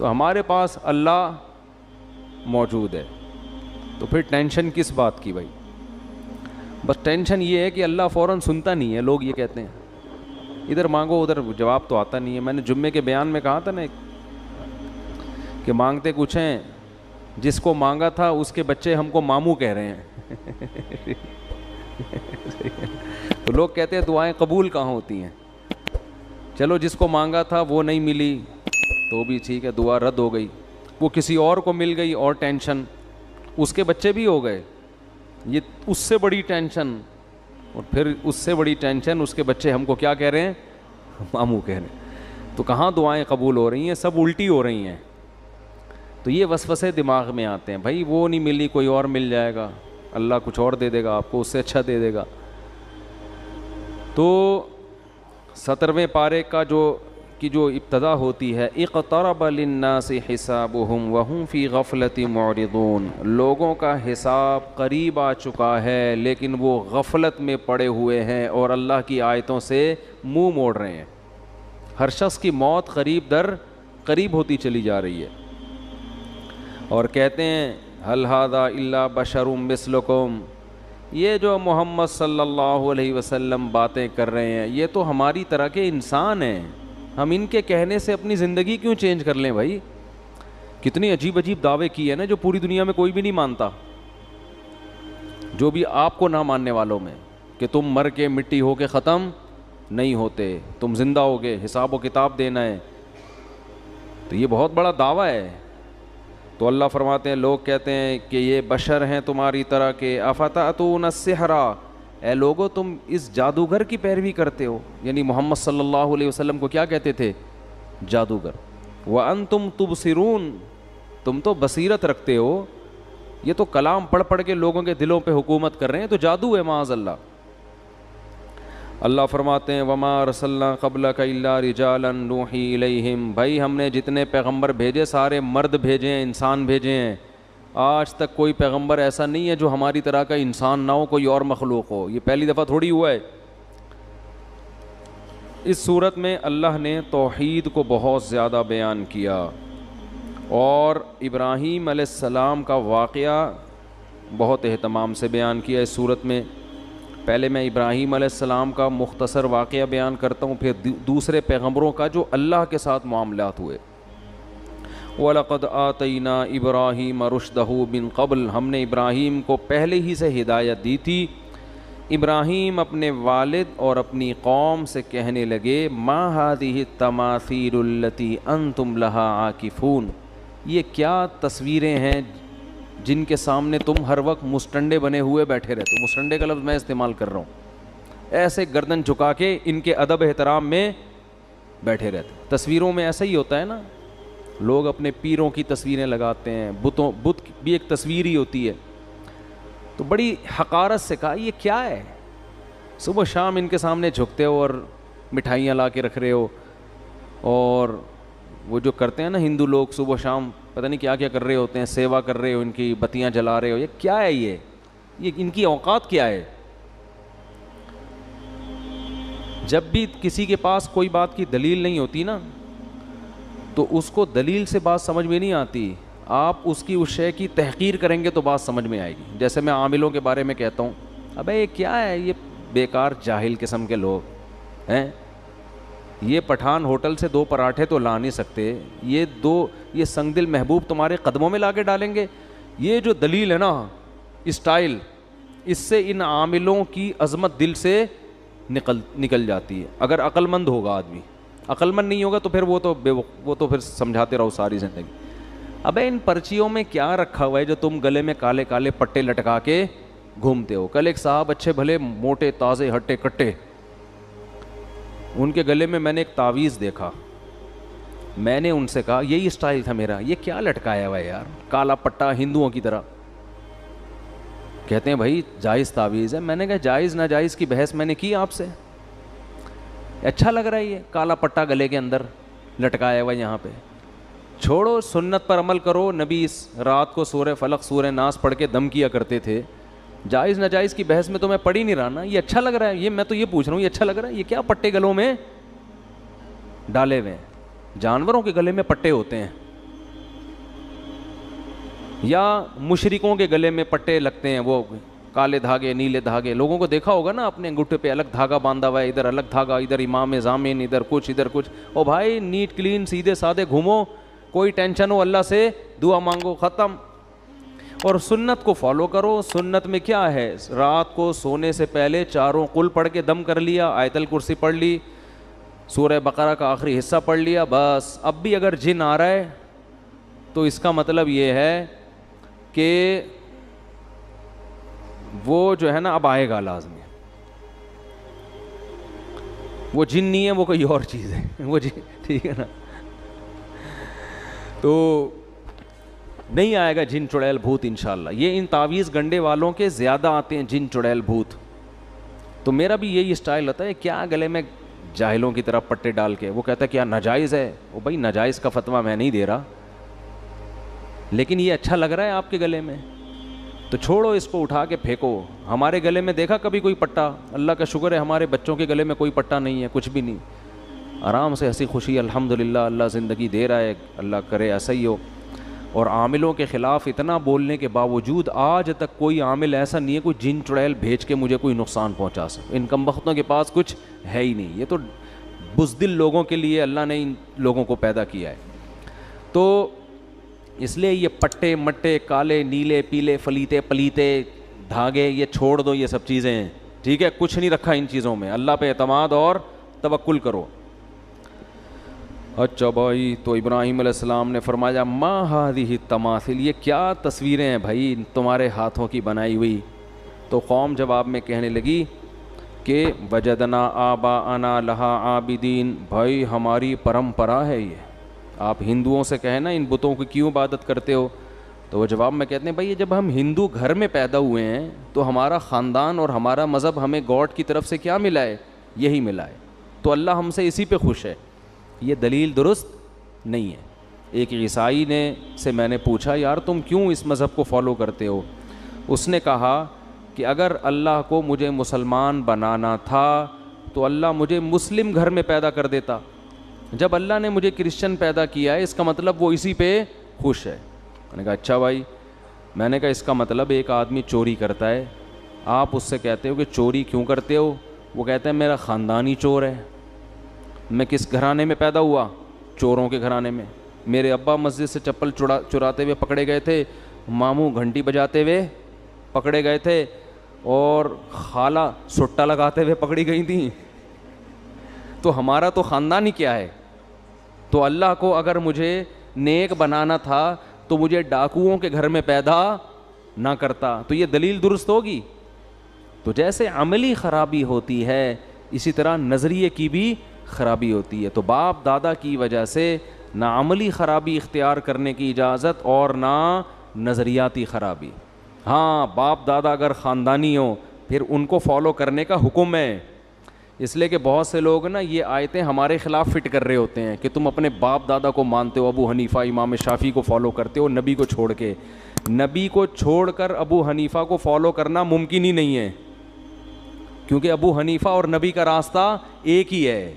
تو ہمارے پاس اللہ موجود ہے، تو پھر ٹینشن کس بات کی بھائی؟ بس ٹینشن یہ ہے کہ اللہ فوراً سنتا نہیں ہے. لوگ یہ کہتے ہیں ادھر مانگو ادھر جواب تو آتا نہیں ہے. میں نے جمعے کے بیان میں کہا تھا نا کہ مانگتے کچھ ہیں، جس کو مانگا تھا اس کے بچے ہم کو ماموں کہہ رہے ہیں. تو لوگ کہتے ہیں دعائیں قبول کہاں ہوتی ہیں. چلو جس کو مانگا تھا وہ نہیں ملی تو بھی ٹھیک ہے، دعا رد ہو گئی. وہ کسی اور کو مل گئی اور ٹینشن، اس کے بچے بھی ہو گئے، یہ اس سے بڑی ٹینشن. اور پھر اس سے بڑی ٹینشن اس کے بچے ہم کو کیا کہہ رہے ہیں؟ ماموں کہہ رہے ہیں. تو کہاں دعائیں قبول ہو رہی ہیں؟ سب الٹی ہو رہی ہیں. تو یہ وسوسے دماغ میں آتے ہیں، بھائی وہ نہیں ملی کوئی اور مل جائے گا، اللہ کچھ اور دے دے گا آپ کو، اس سے اچھا دے دے گا. تو 17ویں پارے کا جو ابتدا ہوتی ہے، اقترب للناس حسابهم وهم فی غفلۃ معرضون، لوگوں کا حساب قریب آ چکا ہے لیکن وہ غفلت میں پڑے ہوئے ہیں اور اللہ کی آیتوں سے منہ موڑ رہے ہیں. ہر شخص کی موت قریب در قریب ہوتی چلی جا رہی ہے. اور کہتے ہیں هل هذا الا بشر مثلکم، یہ جو محمد صلی اللہ علیہ وسلم باتیں کر رہے ہیں یہ تو ہماری طرح کے انسان ہیں، ہم ان کے کہنے سے اپنی زندگی کیوں چینج کر لیں بھائی؟ کتنی عجیب عجیب دعوے کیے ہیں نا جو پوری دنیا میں کوئی بھی نہیں مانتا. جو بھی آپ کو نہ ماننے والوں میں، کہ تم مر کے مٹی ہو کے ختم نہیں ہوتے، تم زندہ ہوگے، حساب و کتاب دینا ہے. تو یہ بہت بڑا دعویٰ ہے. تو اللہ فرماتے ہیں لوگ کہتے ہیں کہ یہ بشر ہیں تمہاری طرح کے، افتأتون السحر، اے لوگو تم اس جادوگر کی پیروی کرتے ہو. یعنی محمد صلی اللہ علیہ وسلم کو کیا کہتے تھے؟ جادوگر. وانتم تبصرون، تم تو بصیرت رکھتے ہو. یہ تو کلام پڑھ پڑھ کے لوگوں کے دلوں پہ حکومت کر رہے ہیں، تو جادو ہے معاذ اللہ. اللہ فرماتے ہیں وما ارسلنا قبلک الا رجالا نوحی الیہم، بھائی ہم نے جتنے پیغمبر بھیجے سارے مرد بھیجے ہیں، انسان بھیجے ہیں. آج تک کوئی پیغمبر ایسا نہیں ہے جو ہماری طرح کا انسان نہ ہو، کوئی اور مخلوق ہو. یہ پہلی دفعہ تھوڑی ہوا ہے. اس صورت میں اللہ نے توحید کو بہت زیادہ بیان کیا اور ابراہیم علیہ السلام کا واقعہ بہت اہتمام سے بیان کیا اس صورت میں. پہلے میں ابراہیم علیہ السلام کا مختصر واقعہ بیان کرتا ہوں، پھر دوسرے پیغمبروں کا جو اللہ کے ساتھ معاملات ہوئے. وَلَقَدْ آتَيْنَا إِبْرَاهِيمَ رُشْدَهُ مِن قبل، ہم نے ابراہیم کو پہلے ہی سے ہدایت دی تھی. ابراہیم اپنے والد اور اپنی قوم سے کہنے لگے مَا هَذِهِ التَّمَاثِيلُ الَّتِي أَنْتُمْ لَهَا عَاكِفُونَ، یہ کیا تصویریں ہیں جن کے سامنے تم ہر وقت مستنڈے بنے ہوئے بیٹھے رہتے ہو. مستنڈے کا لفظ میں استعمال کر رہا ہوں، ایسے گردن جھکا کے ان کے ادب احترام میں بیٹھے رہتے. تصویروں میں ایسا ہی ہوتا ہے نا، لوگ اپنے پیروں کی تصویریں لگاتے ہیں، بت بھی ایک تصویر ہی ہوتی ہے. تو بڑی حقارت سے کہا یہ کیا ہے؟ صبح شام ان کے سامنے جھکتے ہو اور مٹھائیاں لا کے رکھ رہے ہو، اور وہ جو کرتے ہیں نا ہندو لوگ صبح شام پتہ نہیں کیا کیا کر رہے ہوتے ہیں، سیوا کر رہے ہو، ان کی بتیاں جلا رہے ہو. یہ کیا ہے؟ یہ ان کی اوقات کیا ہے؟ جب بھی کسی کے پاس کوئی بات کی دلیل نہیں ہوتی نا تو اس کو دلیل سے بات سمجھ میں نہیں آتی. آپ اس شے کی تحقیر کریں گے تو بات سمجھ میں آئے گی. جیسے میں عاملوں کے بارے میں کہتا ہوں، ابے یہ کیا ہے؟ یہ بیکار جاہل قسم کے لوگ ہیں. یہ پٹھان ہوٹل سے 2 پراٹھے تو لا نہیں سکتے، یہ سنگ دل محبوب تمہارے قدموں میں لا کے ڈالیں گے. یہ جو دلیل ہے نا، اسٹائل، اس سے ان عاملوں کی عظمت دل سے نکل جاتی ہے. اگر عقل مند ہوگا آدمی، عقل مند نہیں ہوگا تو پھر وہ تو پھر سمجھاتے رہو ساری زندگی. ابے ان پرچیوں میں کیا رکھا ہوا ہے جو تم گلے میں کالے کالے پٹے لٹکا کے گھومتے ہو؟ کل ایک صاحب اچھے بھلے موٹے تازے ہٹے کٹے، ان کے گلے میں نے ایک تعویذ دیکھا. میں نے ان سے کہا یہی اسٹائل تھا میرا، یہ کیا لٹکایا ہوا ہے یار، کالا پٹا ہندوؤں کی طرح. کہتے ہیں بھائی جائز تعویذ ہے. میں نے کہا جائز ناجائز کی بحث میں نے کی آپ سے؟ اچھا لگ رہا ہے یہ کالا پٹا گلے کے اندر لٹکایا ہوا یہاں پہ؟ چھوڑو، سنت پر عمل کرو. نبی رات کو سورہ فلق سورہ ناس پڑھ کے دم کیا کرتے تھے. جائز ناجائز کی بحث میں تو میں پڑھ ہی نہیں رہا نا. یہ اچھا لگ رہا ہے، یہ میں تو یہ پوچھ رہا ہوں، یہ اچھا لگ رہا ہے؟ یہ کیا پٹے گلوں میں ڈالے ہوئے ہیں؟ جانوروں کے گلے میں پٹے ہوتے ہیں، یا مشرکوں کے گلے میں پٹے لگتے ہیں، وہ کالے دھاگے نیلے دھاگے، لوگوں کو دیکھا ہوگا نا اپنے انگوٹھے پہ الگ دھاگا باندھا ہوا ہے، ادھر الگ دھاگا، ادھر امام ضامن، ادھر کچھ ادھر کچھ. او بھائی نیٹ کلین سیدھے سادے گھومو، کوئی ٹینشن ہو اللہ سے دعا مانگو، ختم. اور سنت کو فالو کرو. سنت میں کیا ہے؟ رات کو سونے سے پہلے چاروں قل پڑھ کے دم کر لیا، آیت الکرسی پڑھ لی، سورہ بقرہ کا آخری حصہ پڑھ لیا، بس. اب بھی اگر جن آ رہا ہے تو اس کا مطلب یہ ہے کہ وہ جو ہے نا اب آئے گا لازمی. وہ جن نہیں ہے، وہ کوئی اور چیز ہے وہ ٹھیک ہے نا. تو نہیں آئے گا جن چڑیل بھوت انشاءاللہ. یہ ان تعویذ گنڈے والوں کے زیادہ آتے ہیں جن چڑیل بھوت. تو میرا بھی یہی اسٹائل ہوتا ہے، کیا گلے میں جاہلوں کی طرح پٹے ڈال کے. وہ کہتا ہے کیا ناجائز ہے؟ وہ بھائی ناجائز کا فتویٰ میں نہیں دے رہا، لیکن یہ اچھا لگ رہا ہے آپ کے گلے میں تو چھوڑو اس کو، اٹھا کے پھینکو. ہمارے گلے میں دیکھا کبھی کوئی پٹا؟ اللہ کا شکر ہے ہمارے بچوں کے گلے میں کوئی پٹا نہیں ہے، کچھ بھی نہیں. آرام سے ہنسی خوشی الحمدللہ، اللہ زندگی دے رہا ہے، اللہ کرے ایسا ہی ہو. اور عاملوں کے خلاف اتنا بولنے کے باوجود آج تک کوئی عامل ایسا نہیں ہے کوئی جن چڑیل بھیج کے مجھے کوئی نقصان پہنچا سکے. ان کم بختوں کے پاس کچھ ہے ہی نہیں. یہ تو بزدل لوگوں کے لیے اللہ نے ان لوگوں کو پیدا کیا ہے. تو اس لیے یہ پٹے مٹے کالے نیلے پیلے فلیتے پلیتے دھاگے یہ چھوڑ دو، یہ سب چیزیں ہیں ٹھیک ہے، کچھ نہیں رکھا ان چیزوں میں. اللہ پہ اعتماد اور توکل کرو. اچھا بھائی، تو ابراہیم علیہ السلام نے فرمایا ما ہذہ التماثیل، یہ کیا تصویریں ہیں بھائی تمہارے ہاتھوں کی بنائی ہوئی. تو قوم جواب میں کہنے لگی کہ وجدنا آباءنا لہا عابدین، بھائی ہماری پرمپرا ہے یہ. آپ ہندوؤں سے کہیں نا ان بتوں کی کیوں عبادت کرتے ہو؟ تو وہ جواب میں کہتے ہیں بھائی یہ جب ہم ہندو گھر میں پیدا ہوئے ہیں تو ہمارا خاندان اور ہمارا مذہب ہمیں گاڈ کی طرف سے کیا ملا ہے؟ یہی ملا ہے، تو اللہ ہم سے اسی پہ خوش ہے. یہ دلیل درست نہیں ہے. ایک عیسائی سے میں نے پوچھا یار تم کیوں اس مذہب کو فالو کرتے ہو؟ اس نے کہا کہ اگر اللہ کو مجھے مسلمان بنانا تھا تو اللہ مجھے مسلم گھر میں پیدا کر دیتا. جب اللہ نے مجھے کرسچن پیدا کیا ہے اس کا مطلب وہ اسی پہ خوش ہے. میں نے کہا اچھا بھائی. میں نے کہا اس کا مطلب ایک آدمی چوری کرتا ہے، آپ اس سے کہتے ہو کہ چوری کیوں کرتے ہو؟ وہ کہتا ہے میرا خاندان ہی چور ہے. میں کس گھرانے میں پیدا ہوا؟ چوروں کے گھرانے میں. میرے ابا مسجد سے چپل چراتے ہوئے پکڑے گئے تھے، ماموں گھنٹی بجاتے ہوئے پکڑے گئے تھے، اور خالہ سٹا لگاتے ہوئے پکڑی گئی تھیں. تو ہمارا تو خاندان ہی کیا ہے. تو اللہ کو اگر مجھے نیک بنانا تھا تو مجھے ڈاکوؤں کے گھر میں پیدا نہ کرتا. تو یہ دلیل درست ہوگی؟ تو جیسے عملی خرابی ہوتی ہے اسی طرح نظریے کی بھی خرابی ہوتی ہے. تو باپ دادا کی وجہ سے نہ عملی خرابی اختیار کرنے کی اجازت اور نہ نظریاتی خرابی. ہاں باپ دادا اگر خاندانی ہو پھر ان کو فالو کرنے کا حکم ہے. اس لیے کہ بہت سے لوگ نا یہ آیتیں ہمارے خلاف فٹ کر رہے ہوتے ہیں کہ تم اپنے باپ دادا کو مانتے ہو، ابو حنیفہ امام شافعی کو فالو کرتے ہو نبی کو چھوڑ کے. نبی کو چھوڑ کر ابو حنیفہ کو فالو کرنا ممکن ہی نہیں ہے، کیونکہ ابو حنیفہ اور نبی کا راستہ ایک ہی ہے.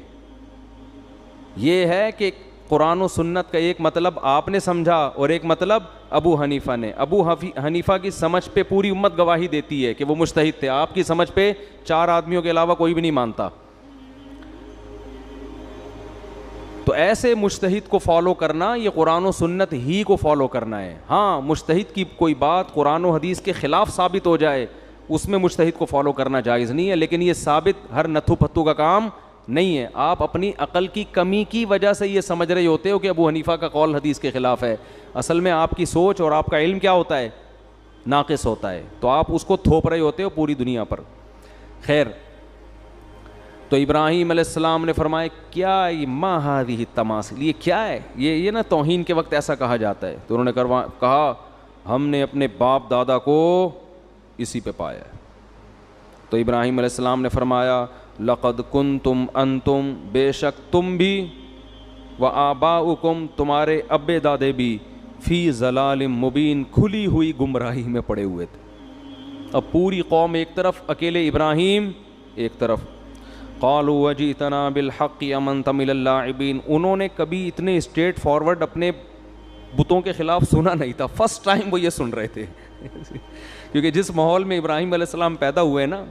یہ ہے کہ قرآن و سنت کا ایک مطلب آپ نے سمجھا اور ایک مطلب ابو حنیفہ نے. ابو حنیفہ کی سمجھ پہ پوری امت گواہی دیتی ہے کہ وہ مجتہد تھے، آپ کی سمجھ پہ 4 آدمیوں کے علاوہ کوئی بھی نہیں مانتا. تو ایسے مجتہد کو فالو کرنا یہ قرآن و سنت ہی کو فالو کرنا ہے. ہاں مجتہد کی کوئی بات قرآن و حدیث کے خلاف ثابت ہو جائے اس میں مجتہد کو فالو کرنا جائز نہیں ہے، لیکن یہ ثابت ہر نتھو پتھو کا کام نہیں ہے. آپ اپنی عقل کی کمی کی وجہ سے یہ سمجھ رہے ہوتے ہو کہ ابو حنیفہ کا قول حدیث کے خلاف ہے. اصل میں آپ کی سوچ اور آپ کا علم کیا ہوتا ہے؟ ناقص ہوتا ہے. تو آپ اس کو تھوپ رہے ہوتے ہو پوری دنیا پر. خیر، تو ابراہیم علیہ السلام نے فرمایا کیا یہ ما ہذہ التماثیل، یہ کیا ہے؟ یہ نا توہین کے وقت ایسا کہا جاتا ہے. تو انہوں نے کہا ہم نے اپنے باپ دادا کو اسی پہ پایا ہے. تو ابراہیم علیہ السلام نے فرمایا لقد کنتم انتم، بے شک تم بھی، و آباؤکم تمہارے ابے دادے بھی، فی ضلال مبین کھلی ہوئی گمراہی میں پڑے ہوئے تھے. اب پوری قوم ایک طرف، اکیلے ابراہیم ایک طرف. قالوا وجئتنا بالحق ام انت من اللاعبین، انہوں نے کبھی اتنے اسٹریٹ فارورڈ اپنے بتوں کے خلاف سنا نہیں تھا، فرسٹ ٹائم وہ یہ سن رہے تھے کیونکہ جس ماحول میں ابراہیم علیہ السلام پیدا ہوئے نا،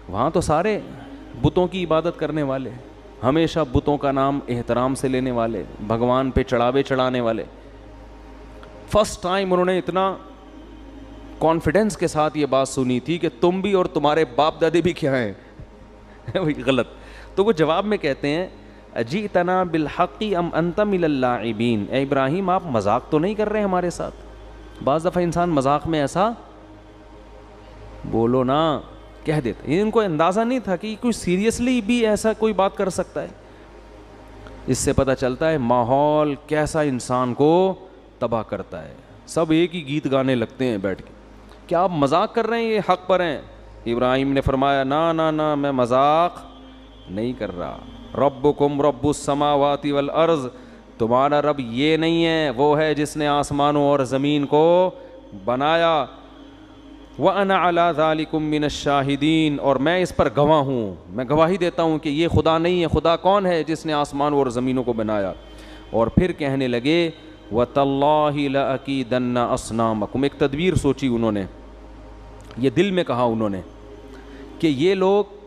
وہاں تو سارے بتوں کی عبادت کرنے والے، ہمیشہ بتوں کا نام احترام سے لینے والے، بھگوان پہ چڑھاوے چڑھانے والے. فرسٹ ٹائم انہوں نے اتنا کانفیڈنس کے ساتھ یہ بات سنی تھی کہ تم بھی اور تمہارے باپ دادے بھی کیا ہیں غلط. تو وہ جواب میں کہتے ہیں اجئتنا بالحق ام انت من اللاعبین، اے ابراہیم آپ مذاق تو نہیں کر رہے ہمارے ساتھ؟ بعض دفعہ انسان مذاق میں ایسا بولو نا کہہ دیتا. ان کو اندازہ نہیں تھا کہ کوئی سیریسلی بھی ایسا کوئی بات کر سکتا ہے. اس سے پتہ چلتا ہے ماحول کیسا انسان کو تباہ کرتا ہے. سب ایک ہی گیت گانے لگتے ہیں بیٹھ کے. کیا آپ مذاق کر رہے ہیں؟ یہ حق پر ہیں. ابراہیم نے فرمایا نا میں مذاق نہیں کر رہا. ربکم رب السماوات والارض، تمہارا رب یہ نہیں ہے، وہ ہے جس نے آسمانوں اور زمین کو بنایا. وَأَنَا عَلَىٰ ذَلِكُم مِّنَ الشَّاهِدِينَ، اور میں اس پر گواہ ہوں، میں گواہی دیتا ہوں کہ یہ خدا نہیں ہے. خدا کون ہے؟ جس نے آسمانوں اور زمینوں کو بنایا. اور پھر کہنے لگے وَتَاللَّهِ لَأَكِيدَنَّ أَصْنَامَكُمْ. ایک تدبیر سوچی انہوں نے، یہ دل میں کہا انہوں نے کہ یہ لوگ،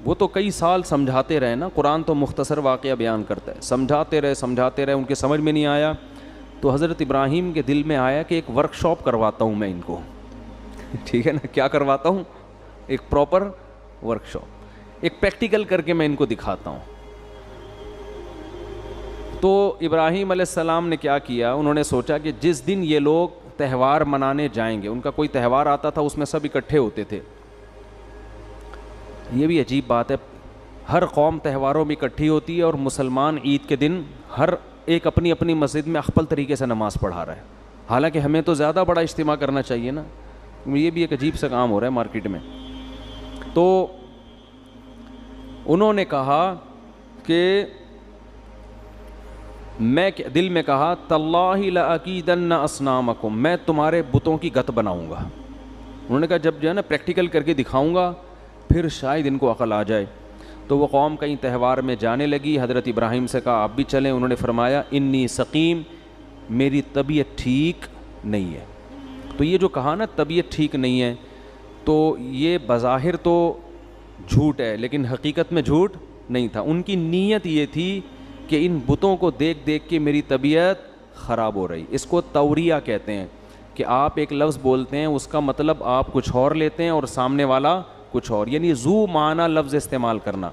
وہ تو کئی سال سمجھاتے رہے نا، قرآن تو مختصر واقعہ بیان کرتا ہے، سمجھاتے رہے ان کے سمجھ میں نہیں آیا. تو حضرت ابراہیم کے دل میں آیا کہ ایک ورک شاپ کرواتا ہوں میں ان کو. ٹھیک ہے نا، کیا کرواتا ہوں؟ ایک پراپر ورک شاپ، ایک پریکٹیکل کر کے میں ان کو دکھاتا ہوں. تو ابراہیم علیہ السلام نے کیا کیا، انہوں نے سوچا کہ جس دن یہ لوگ تہوار منانے جائیں گے، ان کا کوئی تہوار آتا تھا اس میں سب اکٹھے ہوتے تھے. یہ بھی عجیب بات ہے، ہر قوم تہواروں میں اکٹھی ہوتی ہے اور مسلمان عید کے دن ہر ایک اپنی اپنی مسجد میں اخپل طریقے سے نماز پڑھا رہا ہے. حالانکہ ہمیں تو زیادہ بڑا اجتماع کرنا چاہیے نا. یہ بھی ایک عجیب سا کام ہو رہا ہے مارکیٹ میں. تو انہوں نے کہا کہ میں دل میں کہا تاللہ لأکیدن اصنامکم، میں تمہارے بتوں کی گت بناؤں گا. انہوں نے کہا جب جو ہے نا پریکٹیکل کر کے دکھاؤں گا پھر شاید ان کو عقل آ جائے. تو وہ قوم کہیں تہوار میں جانے لگی. حضرت ابراہیم سے کہا آپ بھی چلیں. انہوں نے فرمایا انی سقیم، میری طبیعت ٹھیک نہیں ہے. تو یہ جو کہا نا طبیعت ٹھیک نہیں ہے، تو یہ بظاہر تو جھوٹ ہے لیکن حقیقت میں جھوٹ نہیں تھا. ان کی نیت یہ تھی کہ ان بتوں کو دیکھ دیکھ کے میری طبیعت خراب ہو رہی. اس کو توریہ کہتے ہیں کہ آپ ایک لفظ بولتے ہیں اس کا مطلب آپ کچھ اور لیتے ہیں اور سامنے والا کچھ اور، یعنی ذو معنی لفظ استعمال کرنا.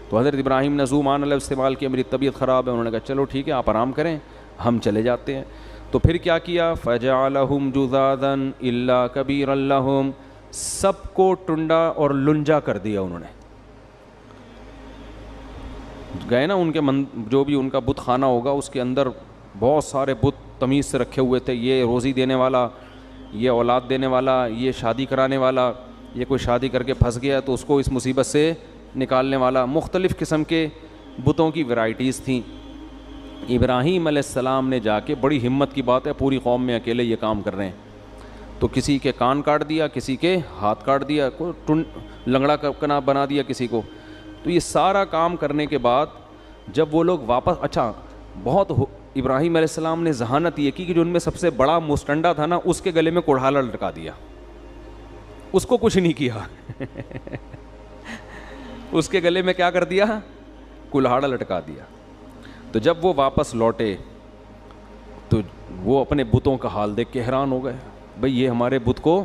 تو حضرت ابراہیم نے ذو معنی لفظ استعمال کیا، میری طبیعت خراب ہے. انہوں نے کہا چلو ٹھیک ہے آپ آرام کریں، ہم چلے جاتے ہیں. تو پھر کیا کیا، فَجَعَلَهُمْ جُذَاذًا إِلَّا كَبِيرًا لَهُمْ، سب کو ٹنڈا اور لنجا کر دیا. انہوں نے گئے نا ان کے جو بھی ان کا بت خانہ ہوگا اس کے اندر بہت سارے بت تمیز سے رکھے ہوئے تھے. یہ روزی دینے والا، یہ اولاد دینے والا، یہ شادی کرانے والا، یہ کوئی شادی کر کے پھنس گیا تو اس کو اس مصیبت سے نکالنے والا. مختلف قسم کے بتوں کی ورائٹیز تھیں. ابراہیم علیہ السلام نے جا کے، بڑی ہمت کی بات ہے، پوری قوم میں اکیلے یہ کام کر رہے ہیں. تو کسی کے کان کاٹ دیا، کسی کے ہاتھ کاٹ دیا، لنگڑا کنا بنا دیا کسی کو. تو یہ سارا کام کرنے کے بعد جب وہ لوگ واپس، اچھا بہت ابراہیم علیہ السلام نے ذہانت یہ کی کہ جو ان میں سب سے بڑا مستنڈا تھا نا اس کے گلے میں کڑھالا لٹکا دیا. اس کو کچھ نہیں کیا اس کے گلے میں کیا کر دیا، کلہاڑا لٹکا دیا. تو جب وہ واپس لوٹے تو وہ اپنے بتوں کا حال دیکھ کے حیران ہو گئے. بھئی یہ ہمارے بت کو،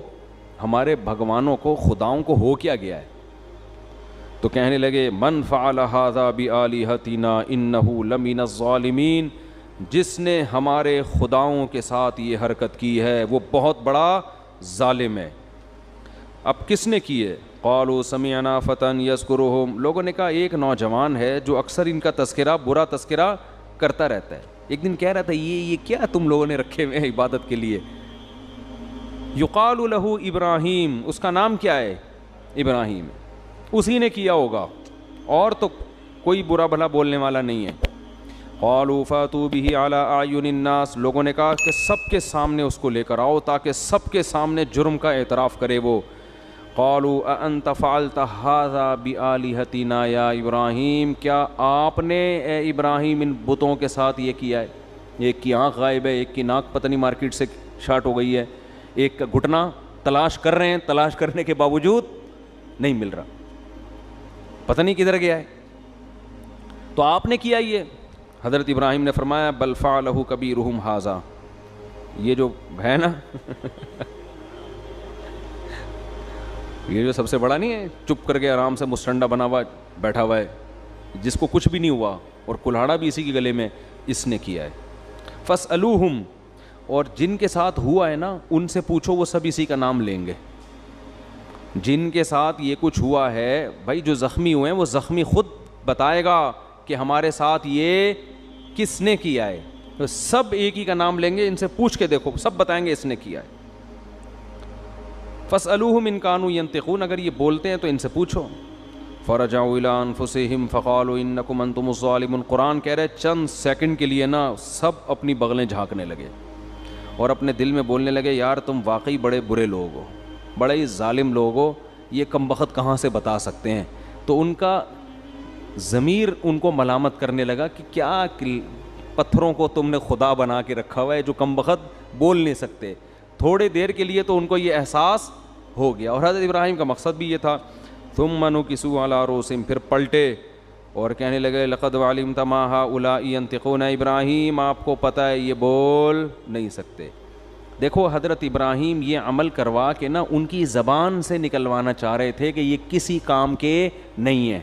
ہمارے بھگوانوں کو، خداؤں کو ہو کیا گیا ہے؟ تو کہنے لگے من فعل ھذا بآلہتنا انہ لمن الظالمین، جس نے ہمارے خداؤں کے ساتھ یہ حرکت کی ہے وہ بہت بڑا ظالم ہے. اب کس نے کی ہے؟ قالوا سمعنا فتى یذکرہم، لوگوں نے کہا ایک نوجوان ہے جو اکثر ان کا تذکرہ، برا تذکرہ کرتا رہتا ہے. ایک دن کہہ رہا تھا یہ کیا تم لوگوں نے رکھے ہوئے ہیں عبادت کے لیے. یقال لہ ابراہیم، اس کا نام کیا ہے؟ ابراہیم. اسی نے کیا ہوگا، اور تو کوئی برا بھلا بولنے والا نہیں ہے. قالوا فاتوا به علی اعین الناس، لوگوں نے کہا کہ سب کے سامنے اس کو لے کر آؤ تاکہ سب کے سامنے جرم کا اعتراف کرے وہ. قالوا اانت فعلت ھذا بآلہتنا یا ابراہیم، کیا آپ نے اے ابراہیم ان بتوں کے ساتھ یہ کیا ہے؟ ایک کی آنکھ غائب ہے, ایک کی ناک پتہ نہیں مارکیٹ سے شارٹ ہو گئی ہے, ایک کا گھٹنا تلاش کر رہے ہیں, تلاش کرنے کے باوجود نہیں مل رہا, پتہ نہیں کدھر گیا ہے. تو آپ نے کیا یہ؟ حضرت ابراہیم نے فرمایا بل فعلہ کبیرہم ھذا, یہ جو ہے نا یہ جو سب سے بڑا نہیں ہے, چپ کر کے آرام سے مستنڈا بنا ہوا بیٹھا ہوا ہے, جس کو کچھ بھی نہیں ہوا اور کلہاڑا بھی اسی کے گلے میں, اس نے کیا ہے. فاسألوہم, اور جن کے ساتھ ہوا ہے نا ان سے پوچھو, وہ سب اسی کا نام لیں گے. جن کے ساتھ یہ کچھ ہوا ہے بھائی, جو زخمی ہوئے ہیں وہ زخمی خود بتائے گا کہ ہمارے ساتھ یہ کس نے کیا ہے, تو سب ایک ہی کا نام لیں گے, ان سے پوچھ کے دیکھو, سب بتائیں گے اس نے کیا ہے. فاسألوہم ان کانوا ینطقون, اگر یہ بولتے ہیں تو ان سے پوچھو. فرجعوا الی انفسہم فقالوا انکم انتم الظالمون. قرآن کہہ رہے چند سیکنڈ کے لیے نا سب اپنی بغلیں جھانکنے لگے اور اپنے دل میں بولنے لگے یار تم واقعی بڑے برے لوگ ہو, بڑے ہی ظالم لوگ ہو, یہ کم بخت کہاں سے بتا سکتے ہیں. تو ان کا ضمیر ان کو ملامت کرنے لگا کہ کیا پتھروں کو تم نے خدا بنا کے رکھا ہوا ہے جو کم بخت بول نہیں سکتے. تھوڑے دیر کے لیے تو ان کو یہ احساس ہو گیا, اور حضرت ابراہیم کا مقصد بھی یہ تھا. ثم نکسوا علی رؤوسہم, پھر پلٹے اور کہنے لگے لقد علمت ما ہؤلاء ینطقون. ابراہیم آپ کو پتہ ہے یہ بول نہیں سکتے. دیکھو حضرت ابراہیم یہ عمل کروا کے نا ان کی زبان سے نکلوانا چاہ رہے تھے کہ یہ کسی کام کے نہیں ہے,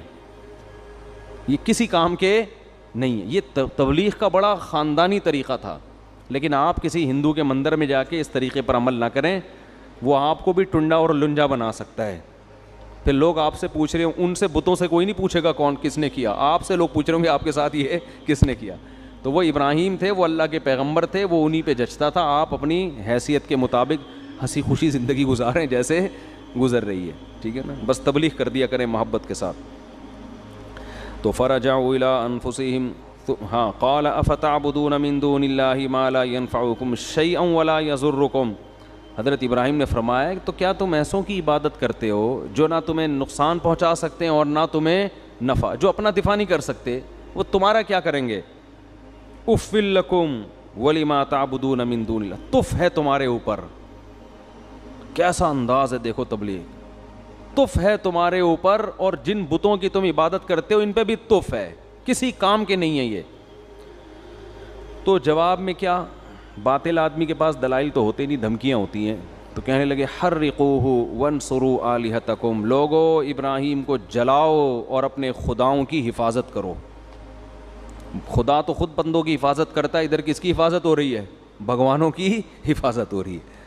یہ کسی کام کے نہیں ہے. یہ تبلیغ کا بڑا خاندانی طریقہ تھا, لیکن آپ کسی ہندو کے مندر میں جا کے اس طریقے پر عمل نہ کریں, وہ آپ کو بھی ٹنڈا اور لنجا بنا سکتا ہے. پھر لوگ آپ سے پوچھ رہے ہوں, ان سے بتوں سے کوئی نہیں پوچھے گا کون کس نے کیا, آپ سے لوگ پوچھ رہے ہوں گے آپ کے ساتھ یہ کس نے کیا. تو وہ ابراہیم تھے, وہ اللہ کے پیغمبر تھے, وہ انہی پہ جچتا تھا. آپ اپنی حیثیت کے مطابق ہنسی خوشی زندگی گزاریں جیسے گزر رہی ہے, ٹھیک ہے نا, بس تبلیغ کر دیا کریں محبت کے ساتھ. تو فرجعوا الی انفسہم ہاں قال افتعبدون من دون اللہ ما لا ينفعکم شیئا ولا یضرکم. حضرت ابراہیم نے فرمایا تو کیا تم ایسوں کی عبادت کرتے ہو جو نہ تمہیں نقصان پہنچا سکتے ہیں اور نہ تمہیں نفع, جو اپنا دفاع نہیں کر سکتے, وہ تمہارا کیا کریں گے. اف لکم ولما تعبدون من دون اللہ, تف ہے تمہارے اوپر. کیسا انداز ہے دیکھو تبلیغ, تف ہے تمہارے اوپر, اور جن بتوں کی تم عبادت کرتے ہو ان پہ بھی تف ہے, کسی کام کے نہیں ہے یہ. تو جواب میں کیا, باطل آدمی کے پاس دلائل تو ہوتے نہیں, دھمکیاں ہوتی ہیں. تو کہنے لگے حرقوہ وانصروا آلہتکم, لوگو ابراہیم کو جلاؤ اور اپنے خداؤں کی حفاظت کرو. خدا تو خود بندوں کی حفاظت کرتا ہے, ادھر کس کی حفاظت ہو رہی ہے, بھگوانوں کی حفاظت ہو رہی ہے.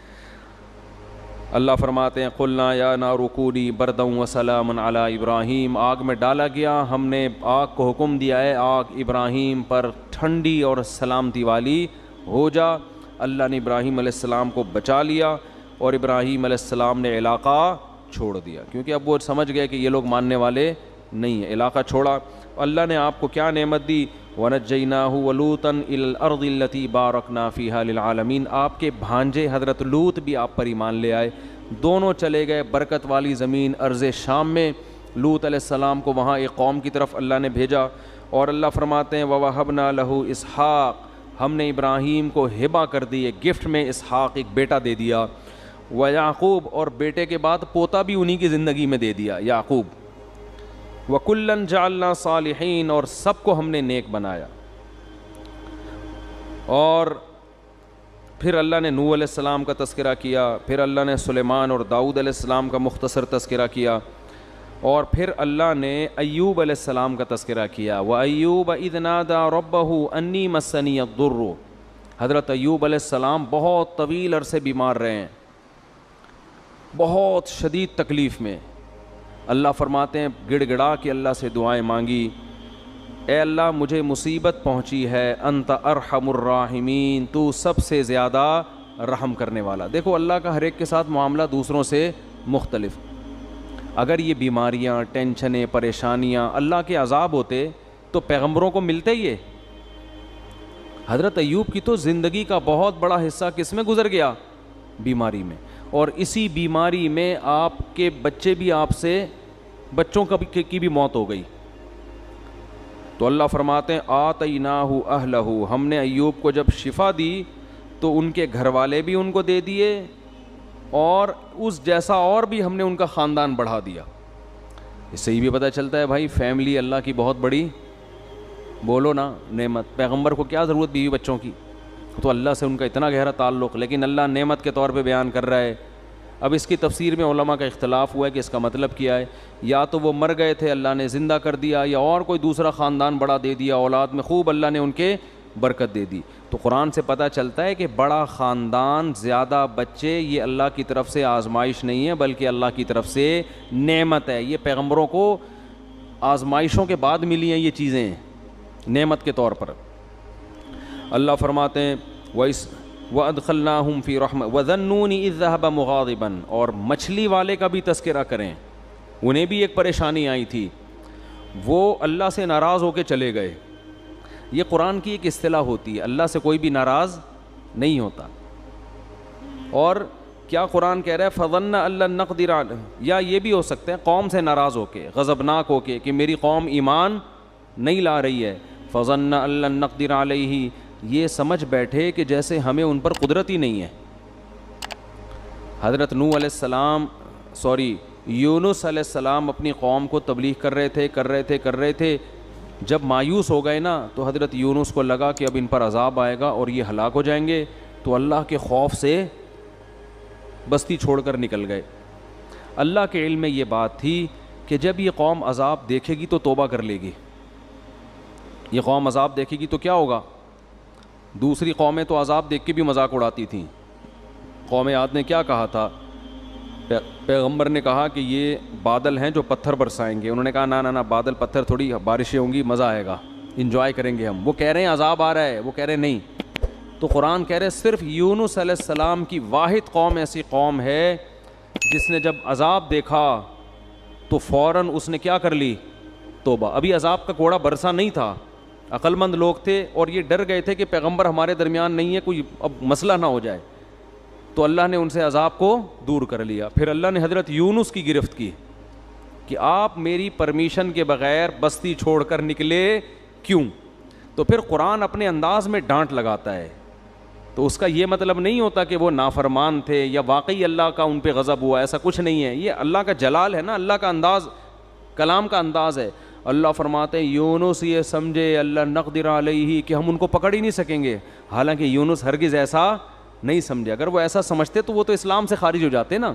اللہ فرماتے ہیں قلنا یا نار کونی بردا وسلاما علی ابراہیم, آگ میں ڈالا گیا, ہم نے آگ کو حکم دیا ہے آگ ابراہیم پر ٹھنڈی اور سلامتی والی ہو جا. اللہ نے ابراہیم علیہ السلام کو بچا لیا اور ابراہیم علیہ السلام نے علاقہ چھوڑ دیا, کیونکہ اب وہ سمجھ گئے کہ یہ لوگ ماننے والے نہیں ہیں. علاقہ چھوڑا. اللہ نے آپ کو کیا نعمت دی, وَنَجَّيْنَاهُ وَلُوطًا إِلَى الْأَرْضِ الَّتِي بَارَكْنَا فِيهَا لِلْعَالَمِينَ. آپ کے بھانجے حضرت لوط بھی آپ پر ایمان لے آئے, دونوں چلے گئے برکت والی زمین ارض شام میں. لوط علیہ السلام کو وہاں ایک قوم کی طرف اللہ نے بھیجا, اور اللہ فرماتے ہیں وَوَهَبْنَا لَهُ إِسْحَاقَ, ہم نے ابراہیم کو ہبہ کر دی, ایک گفٹ میں اسحاق ایک بیٹا دے دیا. وَيَعْقُوب, اور بیٹے کے بعد پوتا بھی انہی کی زندگی میں دے دیا یعقوب. وَكُلًّا جَعَلْنَا صَالِحِينَ, اور سب کو ہم نے نیک بنایا. اور پھر اللہ نے نوح علیہ السلام کا تذکرہ کیا, پھر اللہ نے سلیمان اور داؤد علیہ السلام کا مختصر تذکرہ کیا, اور پھر اللہ نے ایوب علیہ السلام کا تذکرہ کیا. وَأَيُّوبَ إِذْ نَادَى رَبَّهُ أَنِّي مَسَّنِيَ الضُّرُّ. حضرت ایوب علیہ السلام بہت طویل عرصے بیمار رہے ہیں, بہت شدید تکلیف میں. اللہ فرماتے ہیں گڑ گڑا کے اللہ سے دعائیں مانگی, اے اللہ مجھے مصیبت پہنچی ہے, انت ارحم الراحمین, تو سب سے زیادہ رحم کرنے والا. دیکھو اللہ کا ہر ایک کے ساتھ معاملہ دوسروں سے مختلف. اگر یہ بیماریاں, ٹینشنیں, پریشانیاں اللہ کے عذاب ہوتے تو پیغمبروں کو ملتے ہی. حضرت ایوب کی تو زندگی کا بہت بڑا حصہ کس میں گزر گیا, بیماری میں, اور اسی بیماری میں آپ کے بچے بھی آپ سے, بچوں کی بھی موت ہو گئی. تو اللہ فرماتے ہیں آتیناہ اہلہ، ہم نے ایوب کو جب شفا دی تو ان کے گھر والے بھی ان کو دے دیے اور اس جیسا اور بھی ہم نے ان کا خاندان بڑھا دیا۔ اس سے یہ بھی پتہ چلتا ہے بھائی فیملی اللہ کی بہت بڑی، بولو نا، نعمت۔ پیغمبر کو کیا ضرورت بیوی بچوں کی، تو اللہ سے ان کا اتنا گہرا تعلق، لیکن اللہ نعمت کے طور پہ بیان کر رہا ہے۔ اب اس کی تفسیر میں علماء کا اختلاف ہوا ہے کہ اس کا مطلب کیا ہے، یا تو وہ مر گئے تھے اللہ نے زندہ کر دیا، یا اور کوئی دوسرا خاندان بڑا دے دیا، اولاد میں خوب اللہ نے ان کے برکت دے دی۔ تو قرآن سے پتہ چلتا ہے کہ بڑا خاندان، زیادہ بچے، یہ اللہ کی طرف سے آزمائش نہیں ہے بلکہ اللہ کی طرف سے نعمت ہے۔ یہ پیغمبروں کو آزمائشوں کے بعد ملی ہیں یہ چیزیں نعمت کے طور پر۔ اللہ فرماتے ہیں وَأَدْخَلْنَاهُمْ فِي رَحْمَةٍ وَظَنُّونِ إِذْ ذَهَبَ مُغَاضِبًا، اور مچھلی والے کا بھی تذکرہ کریں، انہیں بھی ایک پریشانی آئی تھی، وہ اللہ سے ناراض ہو کے چلے گئے۔ یہ قرآن کی ایک اصطلاح ہوتی ہے، اللہ سے کوئی بھی ناراض نہیں ہوتا۔ اور کیا قرآن کہہ رہا ہے فَظَنَّ أَن لَّن نَّقْدِرَ عَلَيْهِ، یا یہ بھی ہو سکتا ہے قوم سے ناراض ہو کے، غضبناک ہو کے کہ میری قوم ایمان نہیں لا رہی ہے۔ فَظَنَّ أَن لَّن نَّقْدِرَ عَلَيْهِ، یہ سمجھ بیٹھے کہ جیسے ہمیں ان پر قدرت ہی نہیں ہے۔ حضرت نوح علیہ السلام یونس علیہ السلام اپنی قوم کو تبلیغ کر رہے تھے، جب مایوس ہو گئے نا تو حضرت یونس کو لگا کہ اب ان پر عذاب آئے گا اور یہ ہلاک ہو جائیں گے، تو اللہ کے خوف سے بستی چھوڑ کر نکل گئے۔ اللہ کے علم میں یہ بات تھی کہ جب یہ قوم عذاب دیکھے گی تو توبہ کر لے گی، یہ قوم عذاب دیکھے گی تو کیا ہوگا؟ دوسری قومیں تو عذاب دیکھ کے بھی مذاق اڑاتی تھیں۔ قوم عاد نے کیا کہا تھا؟ پیغمبر نے کہا کہ یہ بادل ہیں جو پتھر برسائیں گے، انہوں نے کہا نہ بادل پتھر تھوڑی، بارشیں ہوں گی، مزہ آئے گا، انجوائے کریں گے ہم۔ وہ کہہ رہے ہیں عذاب آ رہا ہے، وہ کہہ رہے ہیں نہیں۔ تو قرآن کہہ رہے صرف یونس علیہ السلام کی واحد قوم ایسی قوم ہے جس نے جب عذاب دیکھا تو فوراً اس نے کیا کر لی؟ توبہ۔ ابھی عذاب کا کوڑا برسا نہیں تھا، عقل مند لوگ تھے اور یہ ڈر گئے تھے کہ پیغمبر ہمارے درمیان نہیں ہے، کوئی اب مسئلہ نہ ہو جائے، تو اللہ نے ان سے عذاب کو دور کر لیا۔ پھر اللہ نے حضرت یونس کی گرفت کی کہ آپ میری پرمیشن کے بغیر بستی چھوڑ کر نکلے کیوں؟ تو پھر قرآن اپنے انداز میں ڈانٹ لگاتا ہے، تو اس کا یہ مطلب نہیں ہوتا کہ وہ نافرمان تھے یا واقعی اللہ کا ان پہ غضب ہوا، ایسا کچھ نہیں ہے۔ یہ اللہ کا جلال ہے نا، اللہ کا انداز، کلام کا انداز ہے۔ اللہ فرماتے ہیں یونس یہ سمجھے اللہ نقدر علیہ کہ ہم ان کو پکڑ ہی نہیں سکیں گے، حالانکہ یونس ہرگز ایسا نہیں سمجھے۔ اگر وہ ایسا سمجھتے تو وہ تو اسلام سے خارج ہو جاتے نا،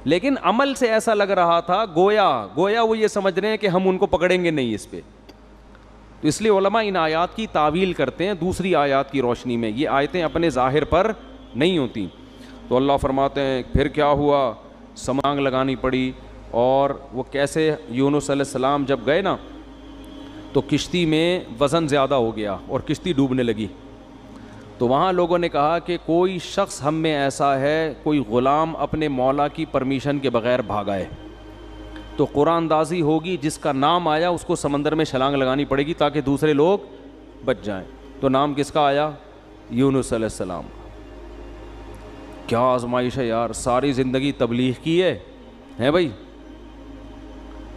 لیکن عمل سے ایسا لگ رہا تھا گویا وہ یہ سمجھ رہے ہیں کہ ہم ان کو پکڑیں گے نہیں اس پہ۔ تو اس لیے علماء ان آیات کی تعویل کرتے ہیں دوسری آیات کی روشنی میں، یہ آیتیں اپنے ظاہر پر نہیں ہوتی۔ تو اللہ فرماتے ہیں پھر کیا ہوا، سمانگ لگانی پڑی، اور وہ کیسے؟ یونس علیہ السلام جب گئے نا تو کشتی میں وزن زیادہ ہو گیا اور کشتی ڈوبنے لگی، تو وہاں لوگوں نے کہا کہ کوئی شخص ہم میں ایسا ہے، کوئی غلام اپنے مولا کی پرمیشن کے بغیر بھاگا ہے، تو قرآن اندازی ہوگی، جس کا نام آیا اس کو سمندر میں چھلانگ لگانی پڑے گی تاکہ دوسرے لوگ بچ جائیں۔ تو نام کس کا آیا؟ یونس علیہ السلام۔ کیا آزمائش ہے یار، ساری زندگی تبلیغ کی ہے بھائی۔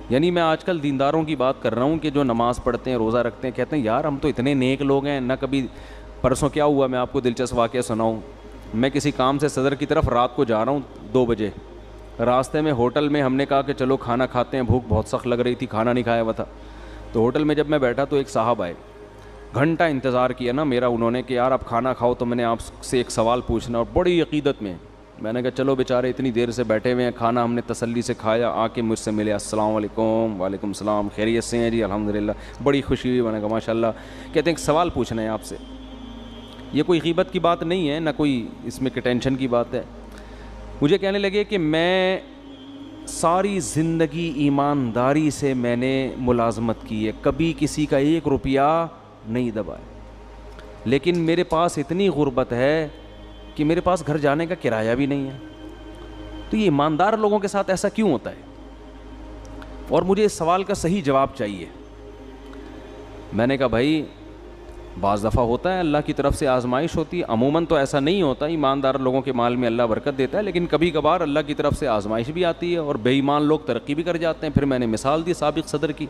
یعنی میں آج کل دینداروں کی بات کر رہا ہوں کہ جو نماز پڑھتے ہیں، روزہ رکھتے ہیں، کہتے ہیں یار ہم تو اتنے نیک لوگ ہیں، نہ کبھی۔ پرسوں کیا ہوا، میں آپ کو دلچسپ واقعہ سناؤں۔ میں کسی کام سے صدر کی طرف رات کو جا رہا ہوں 2 بجے، راستے میں ہوٹل میں ہم نے کہا کہ چلو کھانا کھاتے ہیں، بھوک بہت سخت لگ رہی تھی، کھانا نہیں کھایا ہوا تھا۔ تو ہوٹل میں جب میں بیٹھا تو ایک صاحب آئے، گھنٹہ انتظار کیا نا میرا انہوں نے کہ یار آپ کھانا کھاؤ تو میں نے آپ سے ایک سوال پوچھنا، اور بڑی عقیدت میں نے کہا چلو بیچارے اتنی دیر سے بیٹھے ہوئے ہیں، کھانا ہم نے تسلی سے کھایا، آ کے مجھ سے ملے، السلام علیکم۔ وعلیکم السلام، خیریت سے ہیں جی؟ الحمدللہ۔ بڑی خوشی ہوئی، میں نے کہا ماشاء اللہ۔ کہتے ہیں ایک سوال پوچھنا ہے آپ سے۔ یہ کوئی غیبت کی بات نہیں ہے، نہ کوئی اس میں ٹینشن کی بات ہے۔ مجھے کہنے لگے کہ میں ساری زندگی ایمانداری سے میں نے ملازمت کی ہے، کبھی کسی کا 1 روپیہ نہیں دبایا، لیکن میرے پاس اتنی غربت ہے کہ میرے پاس گھر جانے کا کرایہ بھی نہیں ہے۔ تو یہ ایماندار لوگوں کے ساتھ ایسا کیوں ہوتا ہے؟ اور مجھے اس سوال کا صحیح جواب چاہیے۔ میں نے کہا بھائی بعض دفعہ ہوتا ہے، اللہ کی طرف سے آزمائش ہوتی ہے، عموماً تو ایسا نہیں ہوتا، ایماندار لوگوں کے مال میں اللہ برکت دیتا ہے، لیکن کبھی کبھار اللہ کی طرف سے آزمائش بھی آتی ہے اور بے ایمان لوگ ترقی بھی کر جاتے ہیں۔ پھر میں نے مثال دی سابق صدر کی،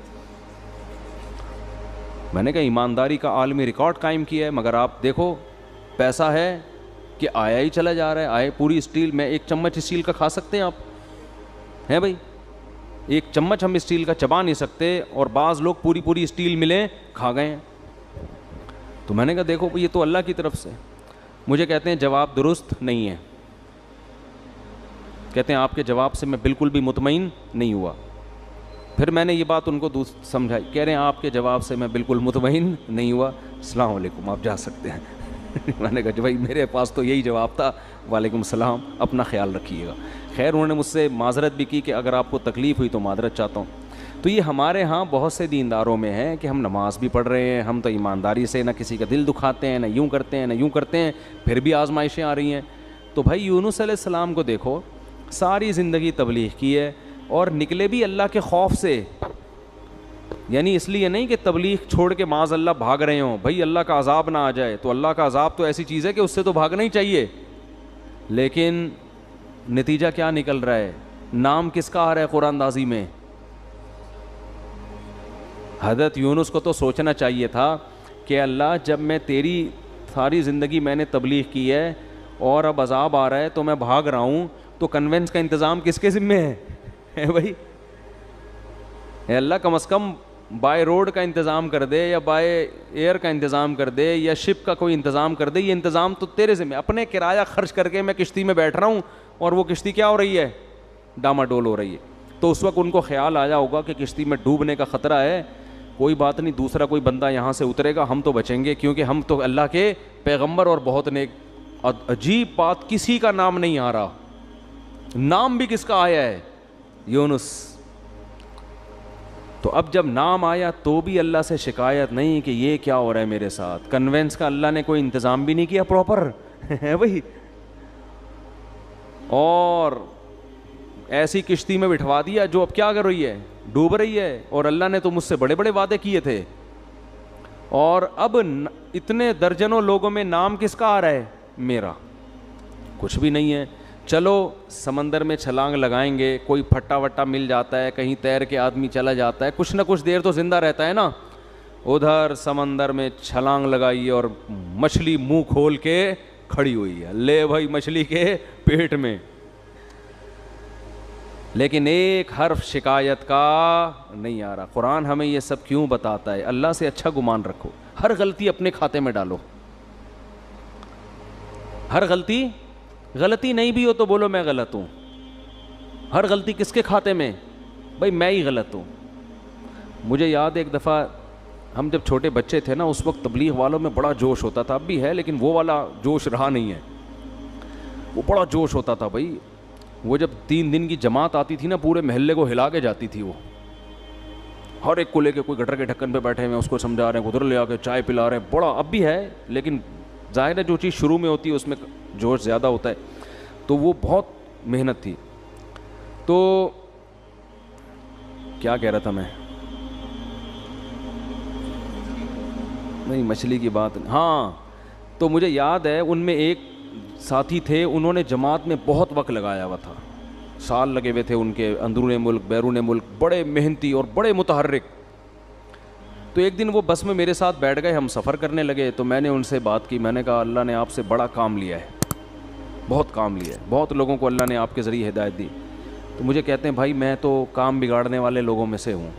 میں نے کہا ایمانداری کا عالمی ریکارڈ قائم کیا ہے، مگر آپ دیکھو پیسہ ہے کہ آیا ہی چلا جا رہا ہے. آئے پوری اسٹیل میں ایک چمچ اسٹیل کا کھا سکتے ہیں آپ؟ ہیں بھائی، ایک چمچ ہم اسٹیل کا چبا نہیں سکتے، اور بعض لوگ پوری پوری اسٹیل ملیں کھا گئے ہیں. تو میں نے کہا دیکھو یہ تو اللہ کی طرف سے. مجھے کہتے ہیں جواب درست نہیں ہے، کہتے ہیں آپ کے جواب سے میں بالکل بھی مطمئن نہیں ہوا. پھر میں نے یہ بات ان کو سمجھائی، کہہ رہے ہیں آپ کے جواب سے میں بالکل مطمئن نہیں ہوا، السلام علیکم آپ جا سکتے ہیں. میں نے کہا بھائی میرے پاس تو یہی جواب تھا، وعلیکم السلام، اپنا خیال رکھیے گا. خیر انہوں نے مجھ سے معذرت بھی کی کہ اگر آپ کو تکلیف ہوئی تو معذرت چاہتا ہوں. تو یہ ہمارے ہاں بہت سے دینداروں میں ہے کہ ہم نماز بھی پڑھ رہے ہیں، ہم تو ایمانداری سے نہ کسی کا دل دکھاتے ہیں، نہ یوں کرتے ہیں نہ یوں کرتے ہیں، پھر بھی آزمائشیں آ رہی ہیں. تو بھائی یونس علیہ السلام کو دیکھو، ساری زندگی تبلیغ کی ہے اور نکلے بھی اللہ کے خوف سے. یعنی اس لیے نہیں کہ تبلیغ چھوڑ کے معاذ اللہ بھاگ رہے ہوں، بھائی اللہ کا عذاب نہ آ جائے. تو اللہ کا عذاب تو ایسی چیز ہے کہ اس سے تو بھاگنا ہی چاہیے، لیکن نتیجہ کیا نکل رہا ہے؟ نام کس کا آ رہا ہے قرآن اندازی میں؟ حضرت یونس کو تو سوچنا چاہیے تھا کہ اللہ جب میں تیری ساری زندگی میں نے تبلیغ کی ہے اور اب عذاب آ رہا ہے تو میں بھاگ رہا ہوں، تو کنوینس کا انتظام کس کے ذمہ ہے بھائی؟ اے اللہ کم از کم بائی روڈ کا انتظام کر دے، یا بائی ایئر کا انتظام کر دے، یا شپ کا کوئی انتظام کر دے. یہ انتظام تو تیرے ذمہ. اپنے کرایہ خرچ کر کے میں کشتی میں بیٹھ رہا ہوں اور وہ کشتی کیا ہو رہی ہے؟ ڈاماڈول ہو رہی ہے. تو اس وقت ان کو خیال آیا ہوگا کہ کشتی میں ڈوبنے کا خطرہ ہے، کوئی بات نہیں، دوسرا کوئی بندہ یہاں سے اترے گا، ہم تو بچیں گے کیونکہ ہم تو اللہ کے پیغمبر اور بہت نیک. عجیب بات، کسی کا نام نہیں آ رہا. نام بھی کس کا آیا ہے؟ یونس. تو اب جب نام آیا تو بھی اللہ سے شکایت نہیں کہ یہ کیا ہو رہا ہے میرے ساتھ. کنوینس کا اللہ نے کوئی انتظام بھی نہیں کیا پراپر ہے بھائی، اور ایسی کشتی میں بٹھوا دیا جو اب کیا کر رہی ہے؟ ڈوب رہی ہے. اور اللہ نے تو مجھ سے بڑے بڑے وعدے کیے تھے، اور اب اتنے درجنوں لوگوں میں نام کس کا آ رہا ہے؟ میرا. کچھ بھی نہیں ہے. چلو سمندر میں چھلانگ لگائیں گے، کوئی پھٹا وٹا مل جاتا ہے، کہیں تیر کے آدمی چلا جاتا ہے، کچھ نہ کچھ دیر تو زندہ رہتا ہے نا. ادھر سمندر میں چھلانگ لگائی اور مچھلی منہ کھول کے کھڑی ہوئی ہے، لے بھائی مچھلی کے پیٹ میں. لیکن ایک حرف شکایت کا نہیں آ رہا. قرآن ہمیں یہ سب کیوں بتاتا ہے؟ اللہ سے اچھا گمان رکھو، ہر غلطی اپنے کھاتے میں ڈالو. ہر غلطی نہیں بھی ہو تو بولو میں غلط ہوں. ہر غلطی کس کے کھاتے میں؟ بھائی میں ہی غلط ہوں. مجھے یاد ہے ایک دفعہ ہم جب چھوٹے بچے تھے نا، اس وقت تبلیغ والوں میں بڑا جوش ہوتا تھا، اب بھی ہے لیکن وہ والا جوش رہا نہیں ہے. وہ بڑا جوش ہوتا تھا بھائی. وہ جب 3 دن کی جماعت آتی تھی نا، پورے محلے کو ہلا کے جاتی تھی. وہ ہر ایک کو لے کے، کوئی گٹر کے ڈھکن پہ بیٹھے ہوئے اس کو سمجھا رہے ہیں، ادھر لے آ کے چائے پلا رہے ہیں. بڑا اب بھی ہے لیکن ظاہر ہے جو چیز شروع میں ہوتی ہے اس میں جوش زیادہ ہوتا ہے. تو وہ بہت محنت تھی. تو کیا کہہ رہا تھا میں؟ نہیں، مچھلی کی بات. ہاں، تو مجھے یاد ہے ان میں ایک ساتھی تھے، انہوں نے جماعت میں بہت وقت لگایا ہوا تھا، سال لگے ہوئے تھے ان کے، اندرون ملک بیرون ملک، بڑے محنتی اور بڑے متحرک. تو ایک دن وہ بس میں میرے ساتھ بیٹھ گئے، ہم سفر کرنے لگے. تو میں نے ان سے بات کی، میں نے کہا اللہ نے آپ سے بڑا کام لیا ہے، بہت کام لیا ہے، بہت لوگوں کو اللہ نے آپ کے ذریعے ہدایت دی. تو مجھے کہتے ہیں بھائی میں تو کام بگاڑنے والے لوگوں میں سے ہوں.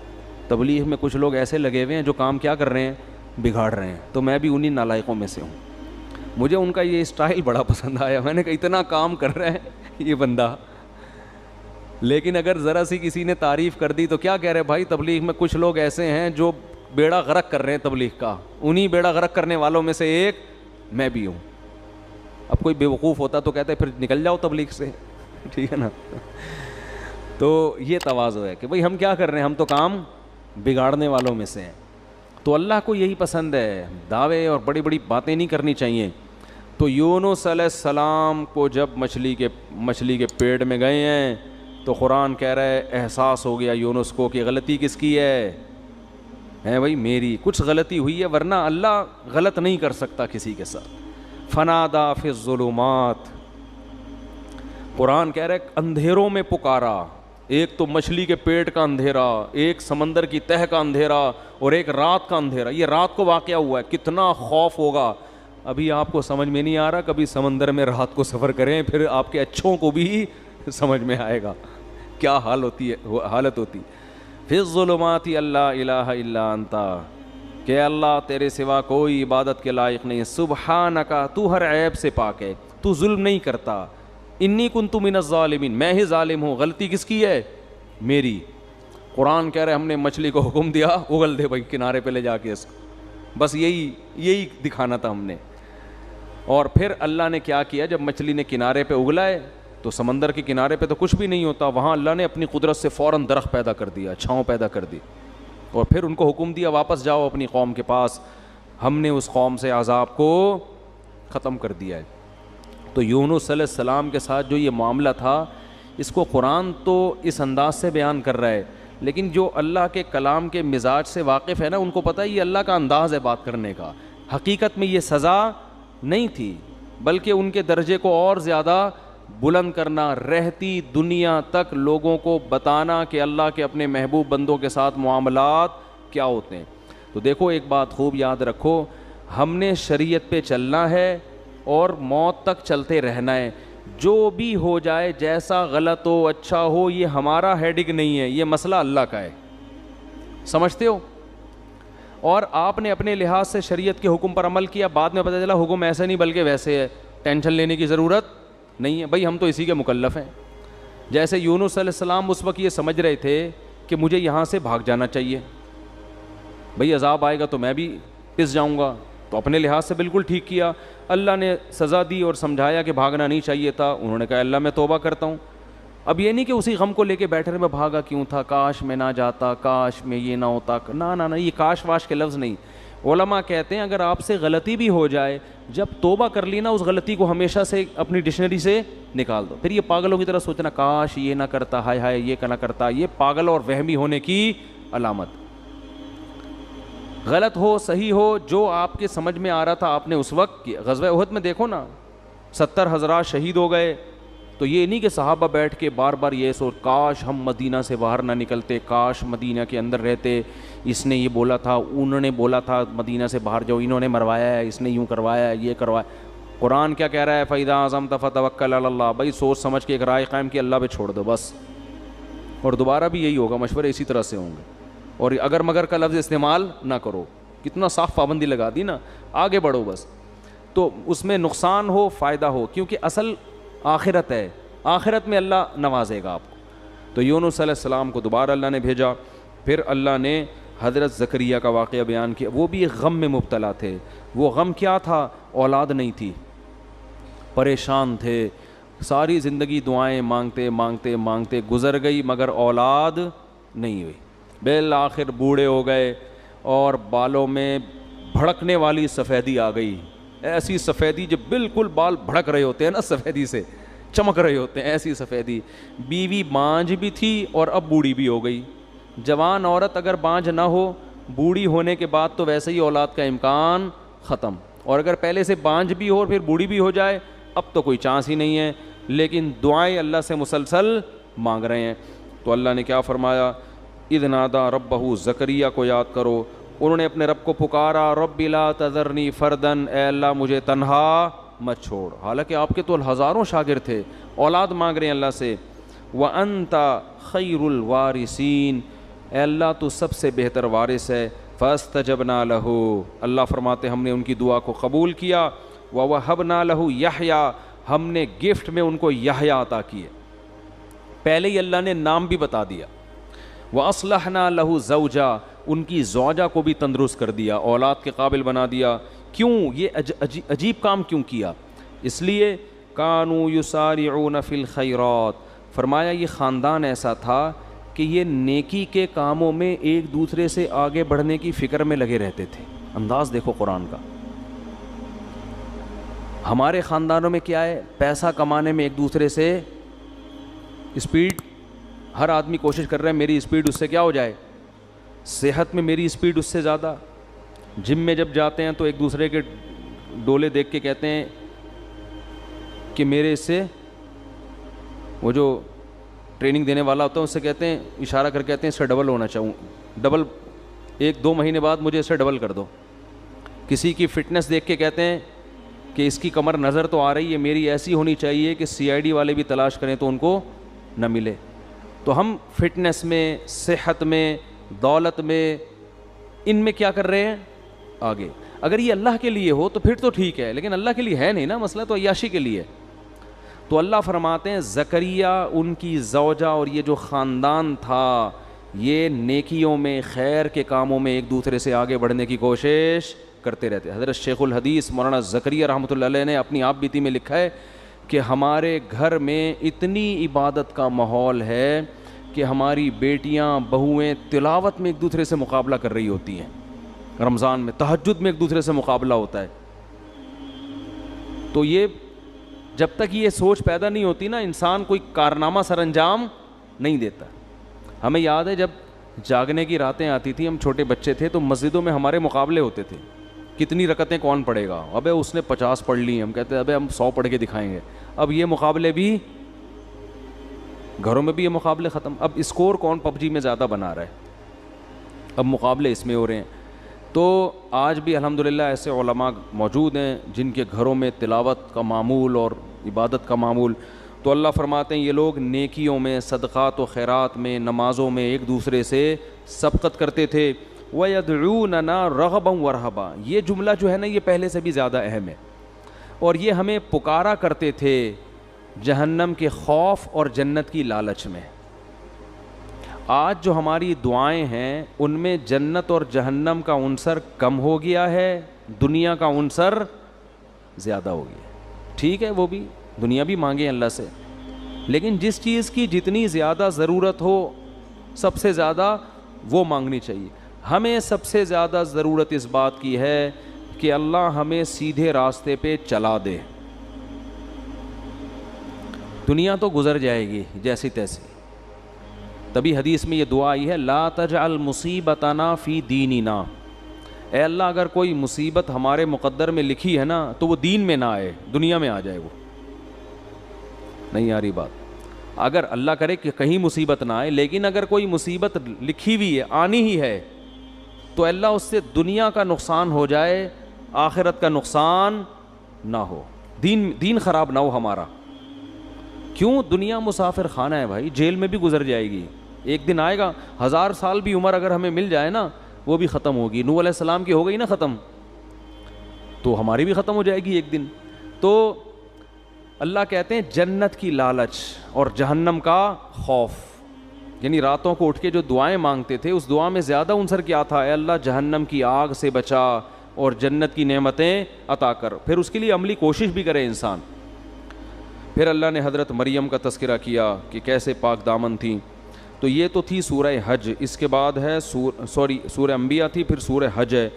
تبلیغ میں کچھ لوگ ایسے لگے ہوئے ہیں جو کام کیا کر رہے ہیں؟ بگاڑ رہے ہیں. تو میں بھی انہی نالائقوں میں سے ہوں. مجھے ان کا یہ اسٹائل بڑا پسند آیا. میں نے کہا اتنا کام کر رہا ہے یہ بندہ، لیکن اگر ذرا سی کسی نے تعریف کر دی تو کیا کہہ رہے بھائی تبلیغ میں کچھ لوگ ایسے ہیں جو بیڑا غرق کر رہے ہیں تبلیغ کا. انہی بیڑا غرق کرنے والوں میں سے ایک میں بھی ہوں. اب کوئی بے وقوف ہوتا تو کہتے پھر نکل جاؤ تبلیغ سے، ٹھیک ہے نا. تو یہ تواضع ہے کہ بھئی ہم کیا کر رہے ہیں، ہم تو کام بگاڑنے والوں میں سے ہیں. تو اللہ کو یہی پسند ہے، دعوے اور بڑی بڑی باتیں نہیں کرنی چاہیے. تو یونس علیہ السلام کو جب مچھلی کے پیٹ میں گئے ہیں تو قرآن کہہ رہا ہے احساس ہو گیا یونس کو کہ غلطی کس کی ہے بھائی میری. کچھ غلطی ہوئی ہے، ورنہ اللہ غلط نہیں کر سکتا کسی کے ساتھ. فنادا فی الظلمات، قرآن کہہ رہا ہے اندھیروں میں پکارا. ایک تو مچھلی کے پیٹ کا اندھیرا، ایک سمندر کی تہ کا اندھیرا، اور ایک رات کا اندھیرا. یہ رات کو واقعہ ہوا ہے، کتنا خوف ہوگا. ابھی آپ کو سمجھ میں نہیں آ رہا، کبھی سمندر میں رات کو سفر کریں، پھر آپ کے اچھوں کو بھی سمجھ میں آئے گا کیا حالت ہوتی. فی الظلمات اللہ الہ الا انت، کہ اللہ تیرے سوا کوئی عبادت کے لائق نہیں. سبحانک، تو ہر عیب سے پاک ہے، تو ظلم نہیں کرتا. انی کنت من الظالمین، میں ہی ظالم ہوں. غلطی کس کی ہے؟ میری. قرآن کہہ رہے ہم نے مچھلی کو حکم دیا اگل دے بھائی کنارے پہ لے جا کے اس کو، بس یہی دکھانا تھا ہم نے. اور پھر اللہ نے کیا کیا، جب مچھلی نے کنارے پہ اگلائے تو سمندر کے کنارے پہ تو کچھ بھی نہیں ہوتا، وہاں اللہ نے اپنی قدرت سے فوراً درخت پیدا کر دیا، چھاؤں پیدا کر دی، اور پھر ان کو حکم دیا واپس جاؤ اپنی قوم کے پاس. ہم نے اس قوم سے عذاب کو ختم کر دیا ہے. تو یونس علیہ السلام کے ساتھ جو یہ معاملہ تھا، اس کو قرآن تو اس انداز سے بیان کر رہا ہے، لیکن جو اللہ کے کلام کے مزاج سے واقف ہے نا، ان کو پتہ ہے یہ اللہ کا انداز ہے بات کرنے کا. حقیقت میں یہ سزا نہیں تھی، بلکہ ان کے درجے کو اور زیادہ بلند کرنا، رہتی دنیا تک لوگوں کو بتانا کہ اللہ کے اپنے محبوب بندوں کے ساتھ معاملات کیا ہوتے ہیں. تو دیکھو ایک بات خوب یاد رکھو، ہم نے شریعت پہ چلنا ہے اور موت تک چلتے رہنا ہے. جو بھی ہو جائے، جیسا غلط ہو اچھا ہو، یہ ہمارا ہیڈک نہیں ہے، یہ مسئلہ اللہ کا ہے. سمجھتے ہو؟ اور آپ نے اپنے لحاظ سے شریعت کے حکم پر عمل کیا، بعد میں پتہ چلا حکم ایسے نہیں بلکہ ویسے ہے، ٹینشن لینے کی ضرورت نہیں ہے. بھائی ہم تو اسی کے مکلف ہیں. جیسے یونس علیہ السلام اس وقت یہ سمجھ رہے تھے کہ مجھے یہاں سے بھاگ جانا چاہیے، بھائی عذاب آئے گا تو میں بھی پس جاؤں گا، تو اپنے لحاظ سے بالکل ٹھیک کیا. اللہ نے سزا دی اور سمجھایا کہ بھاگنا نہیں چاہیے تھا، انہوں نے کہا اللہ میں توبہ کرتا ہوں. اب یہ نہیں کہ اسی غم کو لے کے بیٹھے رہے میں بھاگا کیوں تھا، کاش میں نہ جاتا، کاش میں یہ نہ ہوتا. نہ یہ کاش واش کے لفظ نہیں. علماء کہتے ہیں اگر آپ سے غلطی بھی ہو جائے، جب توبہ کر لی نا، اس غلطی کو ہمیشہ سے اپنی ڈکشنری سے نکال دو. پھر یہ پاگلوں کی طرح سوچنا کاش یہ نہ کرتا، ہائے ہائے یہ نہ کرتا، یہ پاگل اور وہمی ہونے کی علامت. غلط ہو صحیح ہو، جو آپ کے سمجھ میں آ رہا تھا آپ نے اس وقت کیا. غزوہ احد میں دیکھو نا، 70 حضرات شہید ہو گئے. تو یہ نہیں کہ صحابہ بیٹھ کے بار بار یہ سوچ کاش ہم مدینہ سے باہر نہ نکلتے، کاش مدینہ کے اندر رہتے، اس نے یہ بولا تھا، انہوں نے بولا تھا مدینہ سے باہر جاؤ، انہوں نے مروایا ہے، اس نے یوں کروایا ہے، یہ کروایا. قرآن کیا کہہ رہا ہے؟ فَإِذَا عَزَمْتَ فَتَوَكَّلْ عَلَى اللَّهِ. بھائی سوچ سمجھ کے ایک رائے قائم کی، اللہ پہ چھوڑ دو بس. اور دوبارہ بھی یہی ہوگا، مشورے اسی طرح سے ہوں گے. اور اگر مگر کا لفظ استعمال نہ کرو. کتنا صاف پابندی لگا دی نا، آگے بڑھو بس. تو اس میں نقصان ہو فائدہ ہو، کیونکہ اصل آخرت ہے، آخرت میں اللہ نوازے گا آپ کو. تو یونس علیہ السلام کو دوبارہ اللہ نے بھیجا. پھر اللہ نے حضرت زکریا کا واقعہ بیان کیا. وہ بھی ایک غم میں مبتلا تھے. وہ غم کیا تھا؟ اولاد نہیں تھی، پریشان تھے. ساری زندگی دعائیں مانگتے مانگتے مانگتے گزر گئی، مگر اولاد نہیں ہوئی. بالآخر بوڑھے ہو گئے اور بالوں میں بھڑکنے والی سفیدی آ گئی. ایسی سفیدی جو بالکل بال بھڑک رہے ہوتے ہیں نا، سفیدی سے چمک رہے ہوتے ہیں، ایسی سفیدی. بیوی بانجھ بھی تھی اور اب بوڑھی بھی ہو گئی. جوان عورت اگر بانجھ نہ ہو، بوڑھی ہونے کے بعد تو ویسے ہی اولاد کا امکان ختم. اور اگر پہلے سے بانجھ بھی ہو اور پھر بوڑھی بھی ہو جائے، اب تو کوئی چانس ہی نہیں ہے. لیکن دعائیں اللہ سے مسلسل مانگ رہے ہیں. تو اللہ نے کیا فرمایا؟ اذ نادا ربہ، زکریا کو یاد کرو، انہوں نے اپنے رب کو پکارا، رب لا تذرنی فردن، اے اللہ مجھے تنہا مت چھوڑ. حالانکہ آپ کے تو ہزاروں شاگرد تھے، اولاد مانگ رہے ہیں اللہ سے. وَأَنْتَ خَيْرُ الْوَارِثِينَ، اے اللہ تو سب سے بہتر وارث ہے. فَاسْتَجَبْنَا لَهُ، اللہ فرماتے ہم نے ان کی دعا کو قبول کیا. وَوَهَبْنَا لَهُ يَحْيَىٰ، ہم نے گفٹ میں ان کو یحییٰ عطا کیے. پہلے ہی اللہ نے نام بھی بتا دیا. وَأَصْلَحْنَا لَهُ زَوْجًا، ان کی زوجہ کو بھی تندرست کر دیا، اولاد کے قابل بنا دیا. کیوں یہ عجیب کام کیوں کیا؟ اس لیے کانوا یسارعون فی الخیرات، فرمایا یہ خاندان ایسا تھا کہ یہ نیکی کے کاموں میں ایک دوسرے سے آگے بڑھنے کی فکر میں لگے رہتے تھے. انداز دیکھو قرآن کا. ہمارے خاندانوں میں کیا ہے؟ پیسہ کمانے میں ایک دوسرے سے اسپیڈ، ہر آدمی کوشش کر رہا ہے میری اسپیڈ اس سے کیا ہو جائے، صحت میں میری اسپیڈ اس سے زیادہ. جم میں جب جاتے ہیں تو ایک دوسرے کے ڈولے دیکھ کے کہتے ہیں کہ میرے اس سے وہ جو ٹریننگ دینے والا ہوتا ہے اس سے کہتے ہیں, اشارہ کر کہتے ہیں اس سے ڈبل ہونا چاہوں, ڈبل 1-2 مہینے بعد مجھے اسے ڈبل کر دو. کسی کی فٹنس دیکھ کے کہتے ہیں کہ اس کی کمر نظر تو آ رہی ہے, میری ایسی ہونی چاہیے کہ CID والے بھی تلاش کریں تو ان کو نہ ملے. تو ہم فٹنس میں, صحت میں, دولت میں, ان میں کیا کر رہے ہیں آگے. اگر یہ اللہ کے لیے ہو تو پھر تو ٹھیک ہے, لیکن اللہ کے لیے ہے نہیں نا, مسئلہ تو عیاشی کے لیے. تو اللہ فرماتے ہیں زکریا, ان کی زوجہ اور یہ جو خاندان تھا, یہ نیکیوں میں, خیر کے کاموں میں ایک دوسرے سے آگے بڑھنے کی کوشش کرتے رہتے. حضرت شیخ الحدیث مولانا زکریا رحمۃ اللہ علیہ نے اپنی آپ بیتی میں لکھا ہے کہ ہمارے گھر میں اتنی عبادت کا ماحول ہے کہ ہماری بیٹیاں, بہویں تلاوت میں ایک دوسرے سے مقابلہ کر رہی ہوتی ہیں. رمضان میں تہجد میں ایک دوسرے سے مقابلہ ہوتا ہے. تو یہ جب تک یہ سوچ پیدا نہیں ہوتی نا, انسان کوئی کارنامہ سر انجام نہیں دیتا. ہمیں یاد ہے جب جاگنے کی راتیں آتی تھیں, ہم چھوٹے بچے تھے, تو مسجدوں میں ہمارے مقابلے ہوتے تھے, کتنی رکعتیں کون پڑھے گا. ابے اس نے 50 پڑھ لی, ہم کہتے ہیں ابے ہم 100 پڑھ کے دکھائیں گے. اب یہ مقابلے بھی گھروں میں بھی, یہ مقابلے ختم. اب اسکور کون PUBG میں زیادہ بنا رہا ہے, اب مقابلے اس میں ہو رہے ہیں. تو آج بھی الحمدللہ ایسے علماء موجود ہیں جن کے گھروں میں تلاوت کا معمول اور عبادت کا معمول. تو اللہ فرماتے ہیں یہ لوگ نیکیوں میں, صدقات و خیرات میں, نمازوں میں ایک دوسرے سے سبقت کرتے تھے. وَيَدْعُونَنَا رَغَبًا وَرَهَبًا, یہ جملہ جو ہے نا یہ پہلے سے بھی زیادہ اہم ہے. اور یہ ہمیں پکارا کرتے تھے جہنم کے خوف اور جنت کی لالچ میں. آج جو ہماری دعائیں ہیں ان میں جنت اور جہنم کا عنصر کم ہو گیا ہے, دنیا کا عنصر زیادہ ہو گیا. ٹھیک ہے, وہ بھی دنیا بھی مانگے اللہ سے, لیکن جس چیز کی جتنی زیادہ ضرورت ہو سب سے زیادہ وہ مانگنی چاہیے. ہمیں سب سے زیادہ ضرورت اس بات کی ہے کہ اللہ ہمیں سیدھے راستے پہ چلا دے. دنیا تو گزر جائے گی جیسی تیسی. تبھی حدیث میں یہ دعا آئی ہے, لا تجعل مصیبتنا فی دیننا, اے اللہ اگر کوئی مصیبت ہمارے مقدر میں لکھی ہے نا تو وہ دین میں نہ آئے, دنیا میں آ جائے. وہ نہیں آ رہی بات. اگر اللہ کرے کہ کہیں مصیبت نہ آئے, لیکن اگر کوئی مصیبت لکھی ہوئی ہے, آنی ہی ہے, تو اللہ اس سے دنیا کا نقصان ہو جائے, آخرت کا نقصان نہ ہو, دین خراب نہ ہو ہمارا. کیوں؟ دنیا مسافر خانہ ہے بھائی, جیل میں بھی گزر جائے گی, ایک دن آئے گا. 1000 سال بھی عمر اگر ہمیں مل جائے نا وہ بھی ختم ہوگی. نوح علیہ السلام کی ہو گئی نا ختم, تو ہماری بھی ختم ہو جائے گی ایک دن. تو اللہ کہتے ہیں جنت کی لالچ اور جہنم کا خوف, یعنی راتوں کو اٹھ کے جو دعائیں مانگتے تھے اس دعا میں زیادہ عنصر کیا تھا, اے اللہ جہنم کی آگ سے بچا اور جنت کی نعمتیں عطا کر. پھر اس کے لیے عملی کوشش بھی کرے انسان. پھر اللہ نے حضرت مریم کا تذکرہ کیا کہ کیسے پاک دامن تھیں. تو یہ تو تھی سورہ حج. اس کے بعد ہے سورہ انبیاء تھی, پھر سورہ حج ہے.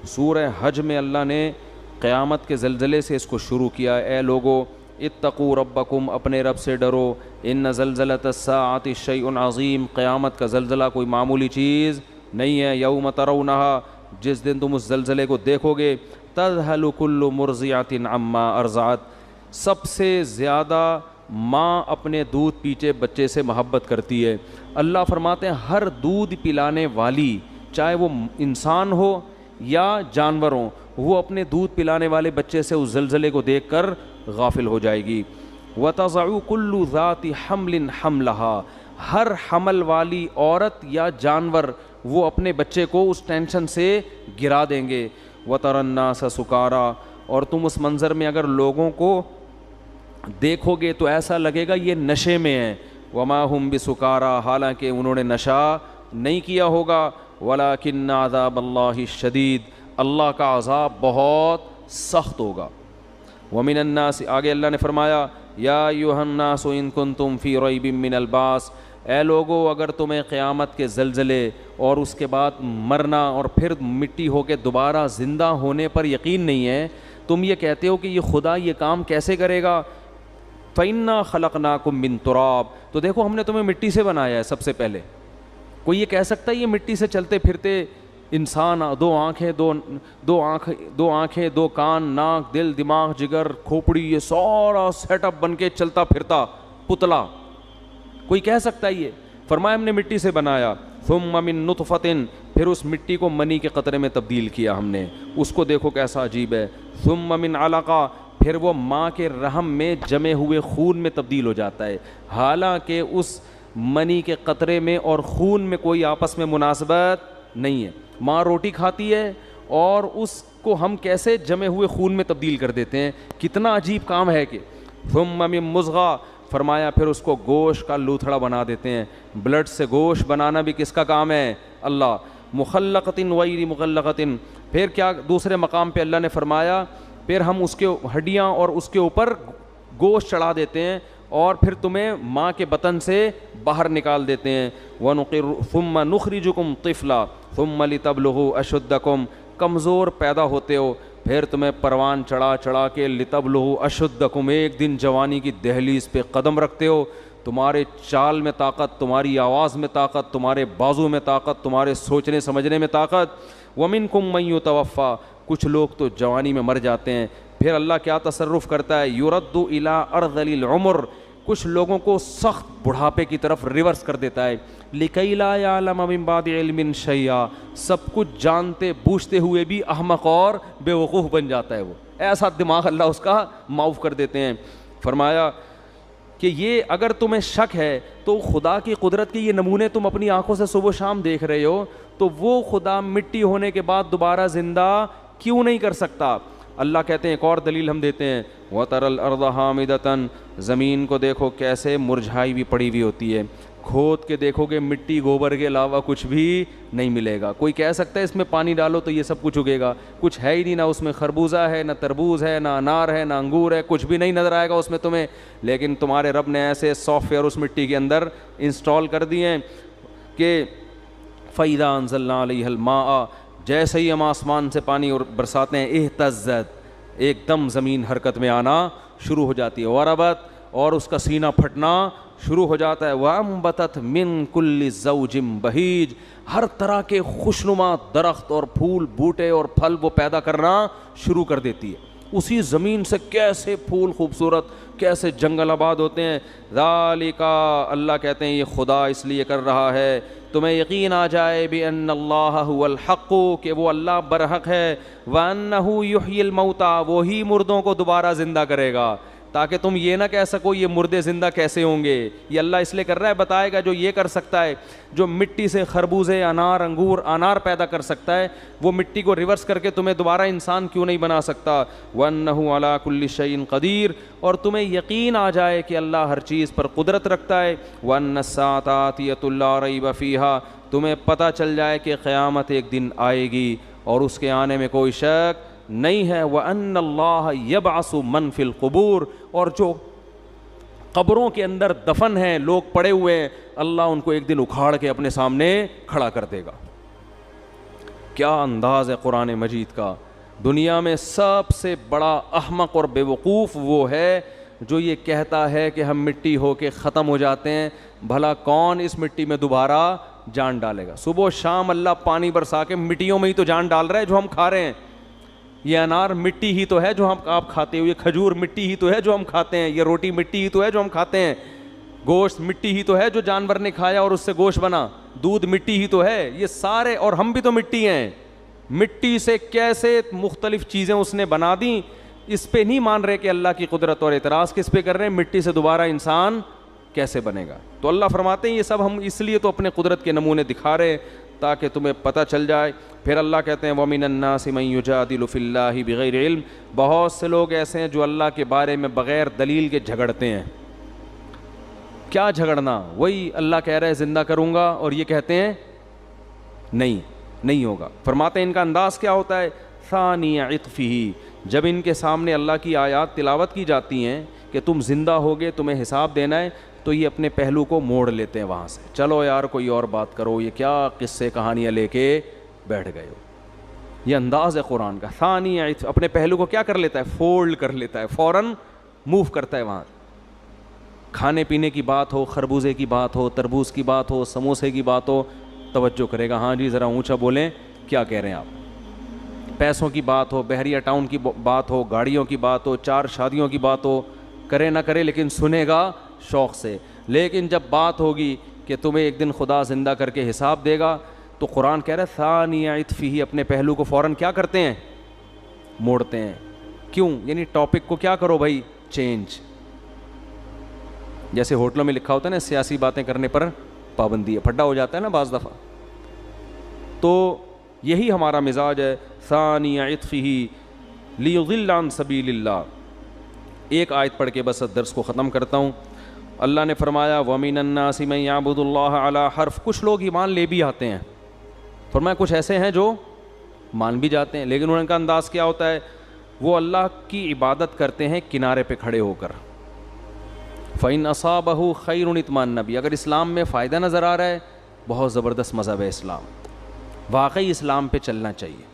سورہ حج میں اللہ نے قیامت کے زلزلے سے اس کو شروع کیا. اے لوگو اتقوا ربکم, اپنے رب سے ڈرو. ان زلزلۃ الساعۃ شیء عظیم, قیامت کا زلزلہ کوئی معمولی چیز نہیں ہے. یوم ترونھا, جس دن تم اس زلزلے کو دیکھو گے, تذہل کل مرضعۃ عما ارضعت, سب سے زیادہ ماں اپنے دودھ پیتے بچے سے محبت کرتی ہے. اللہ فرماتے ہیں ہر دودھ پلانے والی, چاہے وہ انسان ہو یا جانور ہو, وہ اپنے دودھ پلانے والے بچے سے اس زلزلے کو دیکھ کر غافل ہو جائے گی. وَتَضَعُ كُلُّ ذَاتِ حَمْلٍ حَمْلَهَا, ہر حمل والی عورت یا جانور وہ اپنے بچے کو اس ٹینشن سے گرا دیں گے. وَتَرَى النَّاسَ سُكَارَى, اور تم اس منظر میں اگر لوگوں کو دیکھو گے تو ایسا لگے گا یہ نشے میں ہیں. وَمَا هُمْ بِسُكَارَى, حالانکہ انہوں نے نشہ نہیں کیا ہوگا. وَلَكِنَّ عَذَابَ اللَّهِ الشَّدِيدُ, اللہ کا عذاب بہت سخت ہوگا. وَمِنَ النَّاسِ, آگے اللہ نے فرمایا یا ایھا الناس ان کنتم فی ریب من البعث, اے لوگو اگر تمہیں قیامت کے زلزلے اور اس کے بعد مرنا اور پھر مٹی ہو کے دوبارہ زندہ ہونے پر یقین نہیں ہے, تم یہ کہتے ہو کہ یہ خدا یہ کام کیسے کرے گا. فَإِنَّا خَلَقْنَاكُم مِّن تُرَابٍ, تو دیکھو ہم نے تمہیں مٹی سے بنایا ہے سب سے پہلے. کوئی یہ کہہ سکتا ہے یہ مٹی سے چلتے پھرتے انسان, دو آنکھیں دو کان, ناک, دل, دماغ, جگر, کھوپڑی, یہ سارا سیٹ اپ بن کے چلتا پھرتا پتلا, کوئی کہہ سکتا ہے یہ؟ فرمایا ہم نے مٹی سے بنایا، ثم من نطفۃ، پھر اس مٹی کو منی کے قطرے میں تبدیل کیا ہم نے، اس کو دیکھو کیسا عجیب ہے، ثم من علقہ، پھر وہ ماں کے رحم میں جمے ہوئے خون میں تبدیل ہو جاتا ہے، حالانکہ اس منی کے قطرے میں اور خون میں کوئی آپس میں مناسبت نہیں ہے۔ ماں روٹی کھاتی ہے اور اس کو ہم کیسے جمے ہوئے خون میں تبدیل کر دیتے ہیں، کتنا عجیب کام ہے کہ ثم من مضغہ، فرمایا پھر اس کو گوشت کا لوتھڑا بنا دیتے ہیں۔ بلڈ سے گوشت بنانا بھی کس کا کام ہے؟ اللہ۔ مخلقۃ غیر مخلقۃ، پھر کیا دوسرے مقام پہ اللہ نے فرمایا پھر ہم اس کے ہڈیاں اور اس کے اوپر گوشت چڑھا دیتے ہیں اور پھر تمہیں ماں کے بطن سے باہر نکال دیتے ہیں۔ وَنُقِرُّ ثُمَّ نُخْرِجُكُمْ طِفْلًا ثُمَّ لِتَبْلُغُوا أَشُدَّكُمْ، کمزور پیدا ہوتے ہو، پھر تمہیں پروان چڑھا کے لِتَبْلُغُوا أَشُدَّكُمْ، ایک دن جوانی کی دہلیز پہ قدم رکھتے ہو، تمہارے چال میں طاقت، تمہاری آواز میں طاقت، تمہارے بازو میں طاقت، تمہارے سوچنے سمجھنے میں طاقت۔ وَمِنْكُمْ مَنْ يُتَوَفَّى، کچھ لوگ تو جوانی میں مر جاتے ہیں، پھر اللہ کیا تصرف کرتا ہے؟ يُرَدُّ إِلَىٰ أَرْذَلِ الْعُمُرِ، کچھ لوگوں کو سخت بڑھاپے کی طرف ریورس کر دیتا ہے۔ لِكَيْ لَا يَعْلَمَ مِن بَعْدِ عِلْمٍ شَيْئًا، سب کچھ جانتے بوجھتے ہوئے بھی احمق اور بے وقوف بن جاتا ہے، وہ ایسا دماغ اللہ اس کا معاف کر دیتے ہیں۔ فرمایا کہ یہ اگر تمہیں شک ہے تو خدا کی قدرت کے یہ نمونے تم اپنی آنکھوں سے صبح و شام دیکھ رہے ہو، تو وہ خدا مٹی ہونے کے بعد دوبارہ زندہ کیوں نہیں کر سکتا؟ اللہ کہتے ہیں ایک اور دلیل ہم دیتے ہیں، وَتَرَى الْأَرْضَ حَامِدَةً، زمین کو دیکھو کیسے مرجھائی ہوئی پڑی ہوئی ہوتی ہے، کھود کے دیکھو گے مٹی گوبر کے علاوہ کچھ بھی نہیں ملے گا۔ کوئی کہہ سکتا ہے اس میں پانی ڈالو تو یہ سب کچھ اگے گا؟ کچھ ہے ہی نہیں، نہ اس میں خربوزہ ہے، نہ تربوز ہے، نہ انار ہے، نہ انگور ہے، کچھ بھی نہیں نظر آئے گا اس میں تمہیں، لیکن تمہارے رب نے ایسے سافٹ ویئر اس مٹی کے اندر انسٹال کر دیے ہیں کہ فَإِذَا أَنزَلْنَا عَلَيْهَا الْمَاءَ، جیسے ہی ہم آسمان سے پانی اور برساتے ہیں، اہتزت، ایک دم زمین حرکت میں آنا شروع ہو جاتی ہے، وربت، اور اس کا سینہ پھٹنا شروع ہو جاتا ہے، وَأَنبَتَتْ مِن كُلِّ زَوْجٍ بَهِيجٍ، ہر طرح کے خوشنما درخت اور پھول بوٹے اور پھل وہ پیدا کرنا شروع کر دیتی ہے۔ اسی زمین سے کیسے پھول خوبصورت، کیسے جنگل آباد ہوتے ہیں۔ ذالک، اللہ کہتے ہیں یہ خدا اس لیے کر رہا ہے تمہیں یقین آ جائے بِأَنَّ اللَّهَ هُوَ الْحَقُّ، کہ وہ اللہ برحق ہے، وَأَنَّهُ يُحْيِي الْمَوْتَى، وہی مردوں کو دوبارہ زندہ کرے گا، تاکہ تم یہ نہ کہہ سکو یہ مردے زندہ کیسے ہوں گے، یہ اللہ اس لیے کر رہا ہے، بتائے گا جو یہ کر سکتا ہے، جو مٹی سے خربوزے، انار، انگور، انار پیدا کر سکتا ہے، وہ مٹی کو ریورس کر کے تمہیں دوبارہ انسان کیوں نہیں بنا سکتا۔ وَأَنَّهُ عَلَىٰ كُلِّ شَيْءٍ قَدِيرٌ، اور تمہیں یقین آ جائے کہ اللہ ہر چیز پر قدرت رکھتا ہے۔ وَأَنَّ السَّاعَةَ آتِيَةٌ لَا رَيْبَ فِيهَا، تمہیں پتہ چل جائے کہ قیامت ایک دن آئے گی اور اس کے آنے میں کوئی شک نہیں ہے۔ وَأَنَّ اللَّهَ يَبْعَثُ مَن فِي الْقُبُورِ، اور جو قبروں کے اندر دفن ہیں، لوگ پڑے ہوئے ہیں، اللہ ان کو ایک دن اکھاڑ کے اپنے سامنے کھڑا کر دے گا۔ کیا انداز ہے قرآن مجید کا! دنیا میں سب سے بڑا احمق اور بے وقوف وہ ہے جو یہ کہتا ہے کہ ہم مٹی ہو کے ختم ہو جاتے ہیں، بھلا کون اس مٹی میں دوبارہ جان ڈالے گا؟ صبح و شام اللہ پانی برسا کے مٹیوں میں ہی تو جان ڈال رہا ہے جو ہم کھا رہے ہیں۔ یہ انار مٹی ہی تو ہے جو آپ کھاتے ہو، یہ کھجور مٹی ہی تو ہے جو ہم کھاتے ہیں، یہ روٹی مٹی ہی تو ہے جو ہم کھاتے ہیں، گوشت مٹی ہی تو ہے جو جانور نے کھایا اور اس سے گوشت بنا، دودھ مٹی ہی تو ہے، یہ سارے، اور ہم بھی تو مٹی ہیں۔ مٹی سے کیسے مختلف چیزیں اس نے بنا دیں، اس پہ نہیں مان رہے کہ اللہ کی قدرت، اور اعتراض کس پہ کر رہے ہیں؟ مٹی سے دوبارہ انسان کیسے بنے گا؟ تو اللہ فرماتے ہیں یہ سب ہم اس لیے تو اپنے قدرت کے نمونے دکھا رہے تاکہ تمہیں پتہ چل جائے۔ پھر اللہ کہتے ہیں وَمِنَ النَّاسِ مَن يُجَادِلُ فِي اللَّهِ بِغَيْرِ عِلْمٍ، بہت سے لوگ ایسے ہیں جو اللہ کے بارے میں بغیر دلیل کے جھگڑتے ہیں۔ کیا جھگڑنا؟ وہی اللہ کہہ رہا ہے زندہ کروں گا اور یہ کہتے ہیں نہیں ہوگا۔ فرماتے ہیں ان کا انداز کیا ہوتا ہے؟ ثانی عطفہ، جب ان کے سامنے اللہ کی آیات تلاوت کی جاتی ہیں کہ تم زندہ ہوگے، تمہیں حساب دینا ہے، تو یہ اپنے پہلو کو موڑ لیتے ہیں وہاں سے، چلو یار کوئی اور بات کرو، یہ کیا قصے کہانیاں لے کے بیٹھ گئے ہو۔ یہ انداز ہے قرآن کا۔ ثانی عطف، اپنے پہلو کو کیا کر لیتا ہے؟ فولڈ کر لیتا ہے، فوراً موو کرتا ہے وہاں۔ کھانے پینے کی بات ہو، خربوزے کی بات ہو، تربوز کی بات ہو، سموسے کی بات ہو، توجہ کرے گا، ہاں جی ذرا اونچا بولیں، کیا کہہ رہے ہیں آپ؟ پیسوں کی بات ہو، بحریہ ٹاؤن کی بات ہو، گاڑیوں کی بات ہو، 4 شادیوں کی بات ہو، کرے نہ کرے لیکن سنے گا شوق سے۔ لیکن جب بات ہوگی کہ تمہیں ایک دن خدا زندہ کر کے حساب دے گا تو قرآن کہہ رہا ہے ثانی عطفہ، اپنے پہلو کو فوراً کیا کرتے ہیں؟ موڑتے ہیں. کیوں؟ یعنی ٹاپک کو کیا کرو بھائی؟ چینج. جیسے ہوٹلوں میں لکھا ہوتا ہے نا سیاسی باتیں کرنے پر پابندی ہے، پھڈا ہو جاتا ہے نا بعض دفعہ. تو یہی ہمارا مزاج ہے. ثانی عطفہ لیضل عن سبیل اللہ. ایک آیت پڑھ کے بس درس کو ختم کرتا ہوں. اللہ نے فرمایا وَمِنَ النَّاسِ مَن يَعْبُدُ اللَّهَ عَلَى حرف. کچھ لوگ ایمان لے بھی آتے ہیں، فرمایا کچھ ایسے ہیں جو مان بھی جاتے ہیں، لیکن ان کا انداز کیا ہوتا ہے؟ وہ اللہ کی عبادت کرتے ہیں کنارے پہ کھڑے ہو کر. فَإِنْ أَصَابَهُ خَيْرٌ اطمأنَّ بِهِ. اگر اسلام میں فائدہ نظر آ رہا ہے، بہت زبردست مذہب ہے اسلام، واقعی اسلام پہ چلنا چاہیے.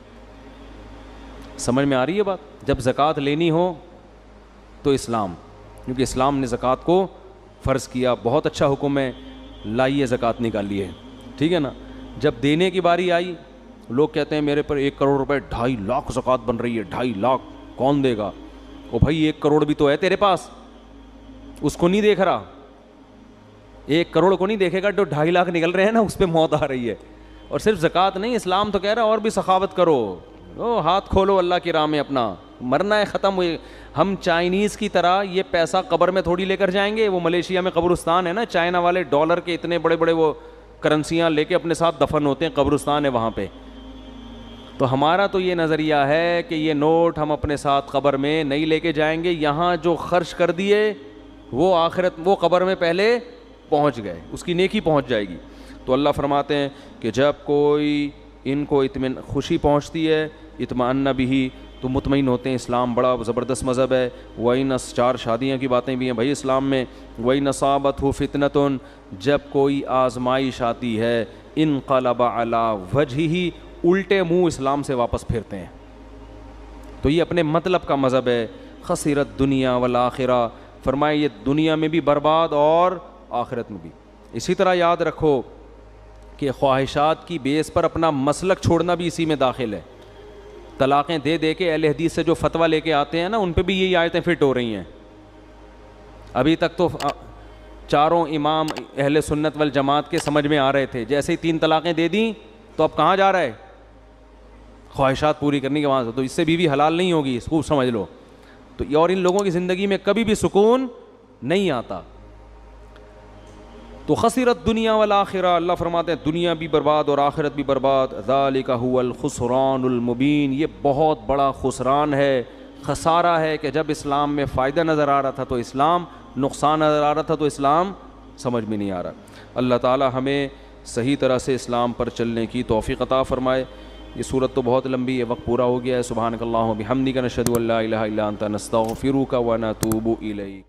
سمجھ میں آ رہی ہے بات؟ جب زکوٰۃ لینی ہو تو اسلام، کیونکہ اسلام نے زکوٰۃ کو فرض کیا، بہت اچھا حکم ہے، لائیے زکوٰۃ نکالیے، ٹھیک ہے نا. جب دینے کی باری آئی، لوگ کہتے ہیں میرے پر 1 کروڑ روپے 2.5 لاکھ زکوٰۃ بن رہی ہے، 2.5 لاکھ کون دے گا؟ او بھائی 1 کروڑ بھی تو ہے تیرے پاس، اس کو نہیں دیکھ رہا. 1 کروڑ کو نہیں دیکھے گا، جو 2.5 لاکھ نکل رہے ہیں نا اس پہ موت آ رہی ہے. اور صرف زکوٰۃ نہیں، اسلام تو کہہ رہا ہے اور بھی سخاوت کرو، ہاتھ کھولو اللہ کی راہ میں اپنا. مرنا ہے، ختم ہوئے. ہم چائنیز کی طرح یہ پیسہ قبر میں تھوڑی لے کر جائیں گے. وہ ملیشیا میں قبرستان ہے نا، چائنا والے ڈالر کے اتنے بڑے بڑے وہ کرنسیاں لے کے اپنے ساتھ دفن ہوتے ہیں، قبرستان ہے وہاں پہ. تو ہمارا تو یہ نظریہ ہے کہ یہ نوٹ ہم اپنے ساتھ قبر میں نہیں لے کے جائیں گے. یہاں جو خرچ کر دیے وہ آخرت، وہ قبر میں پہلے پہنچ گئے، اس کی نیکی پہنچ جائے گی. تو اللہ فرماتے ہیں کہ جب کوئی ان کو خوشی پہنچتی ہے، اطمئن بھی، تو مطمئن ہوتے ہیں. اسلام بڑا زبردست مذہب ہے. وَإِنَّ 4 شادیاں کی باتیں بھی ہیں بھائی اسلام میں. وَإِنَّ أَصَابَتْهُ فِتْنَةٌ، جب کوئی آزمائش آتی ہے، انقلب علی وجہہ، الٹے منہ اسلام سے واپس پھرتے ہیں. تو یہ اپنے مطلب کا مذہب ہے. خسرت دنیا والآخرہ، فرمائے یہ دنیا میں بھی برباد اور آخرت میں بھی. اسی طرح یاد رکھو کہ خواہشات کی بیس پر اپنا مسلک چھوڑنا بھی اسی میں داخل ہے. طلاقیں دے دے کے اہل حدیث سے جو فتویٰ لے کے آتے ہیں نا، ان پہ بھی یہی آیتیں فٹ ہو رہی ہیں. ابھی تک تو 4 امام اہل سنت والجماعت کے سمجھ میں آ رہے تھے، جیسے ہی 3 طلاقیں دے دیں تو اب کہاں جا رہا ہے؟ خواہشات پوری کرنے کے وہاں سے. تو اس سے بیوی حلال نہیں ہوگی، اس کو سمجھ لو. تو اور ان لوگوں کی زندگی میں کبھی بھی سکون نہیں آتا. تو خسرت دنیا والآخرہ، اللہ فرماتے ہیں دنیا بھی برباد اور آخرت بھی برباد. ذالک هو الخسران المبین، یہ بہت بڑا خسران ہے، خسارہ ہے کہ جب اسلام میں فائدہ نظر آ رہا تھا تو اسلام، نقصان نظر آ رہا تھا تو اسلام سمجھ میں نہیں آ رہا. اللہ تعالی ہمیں صحیح طرح سے اسلام پر چلنے کی توفیق عطا فرمائے. یہ صورت تو بہت لمبی ہے، وقت پورا ہو گیا ہے. سبحانک اللہم و بحمدک، نشہد ان لا الہ الا انت، نستغفرک و نتوب الیک.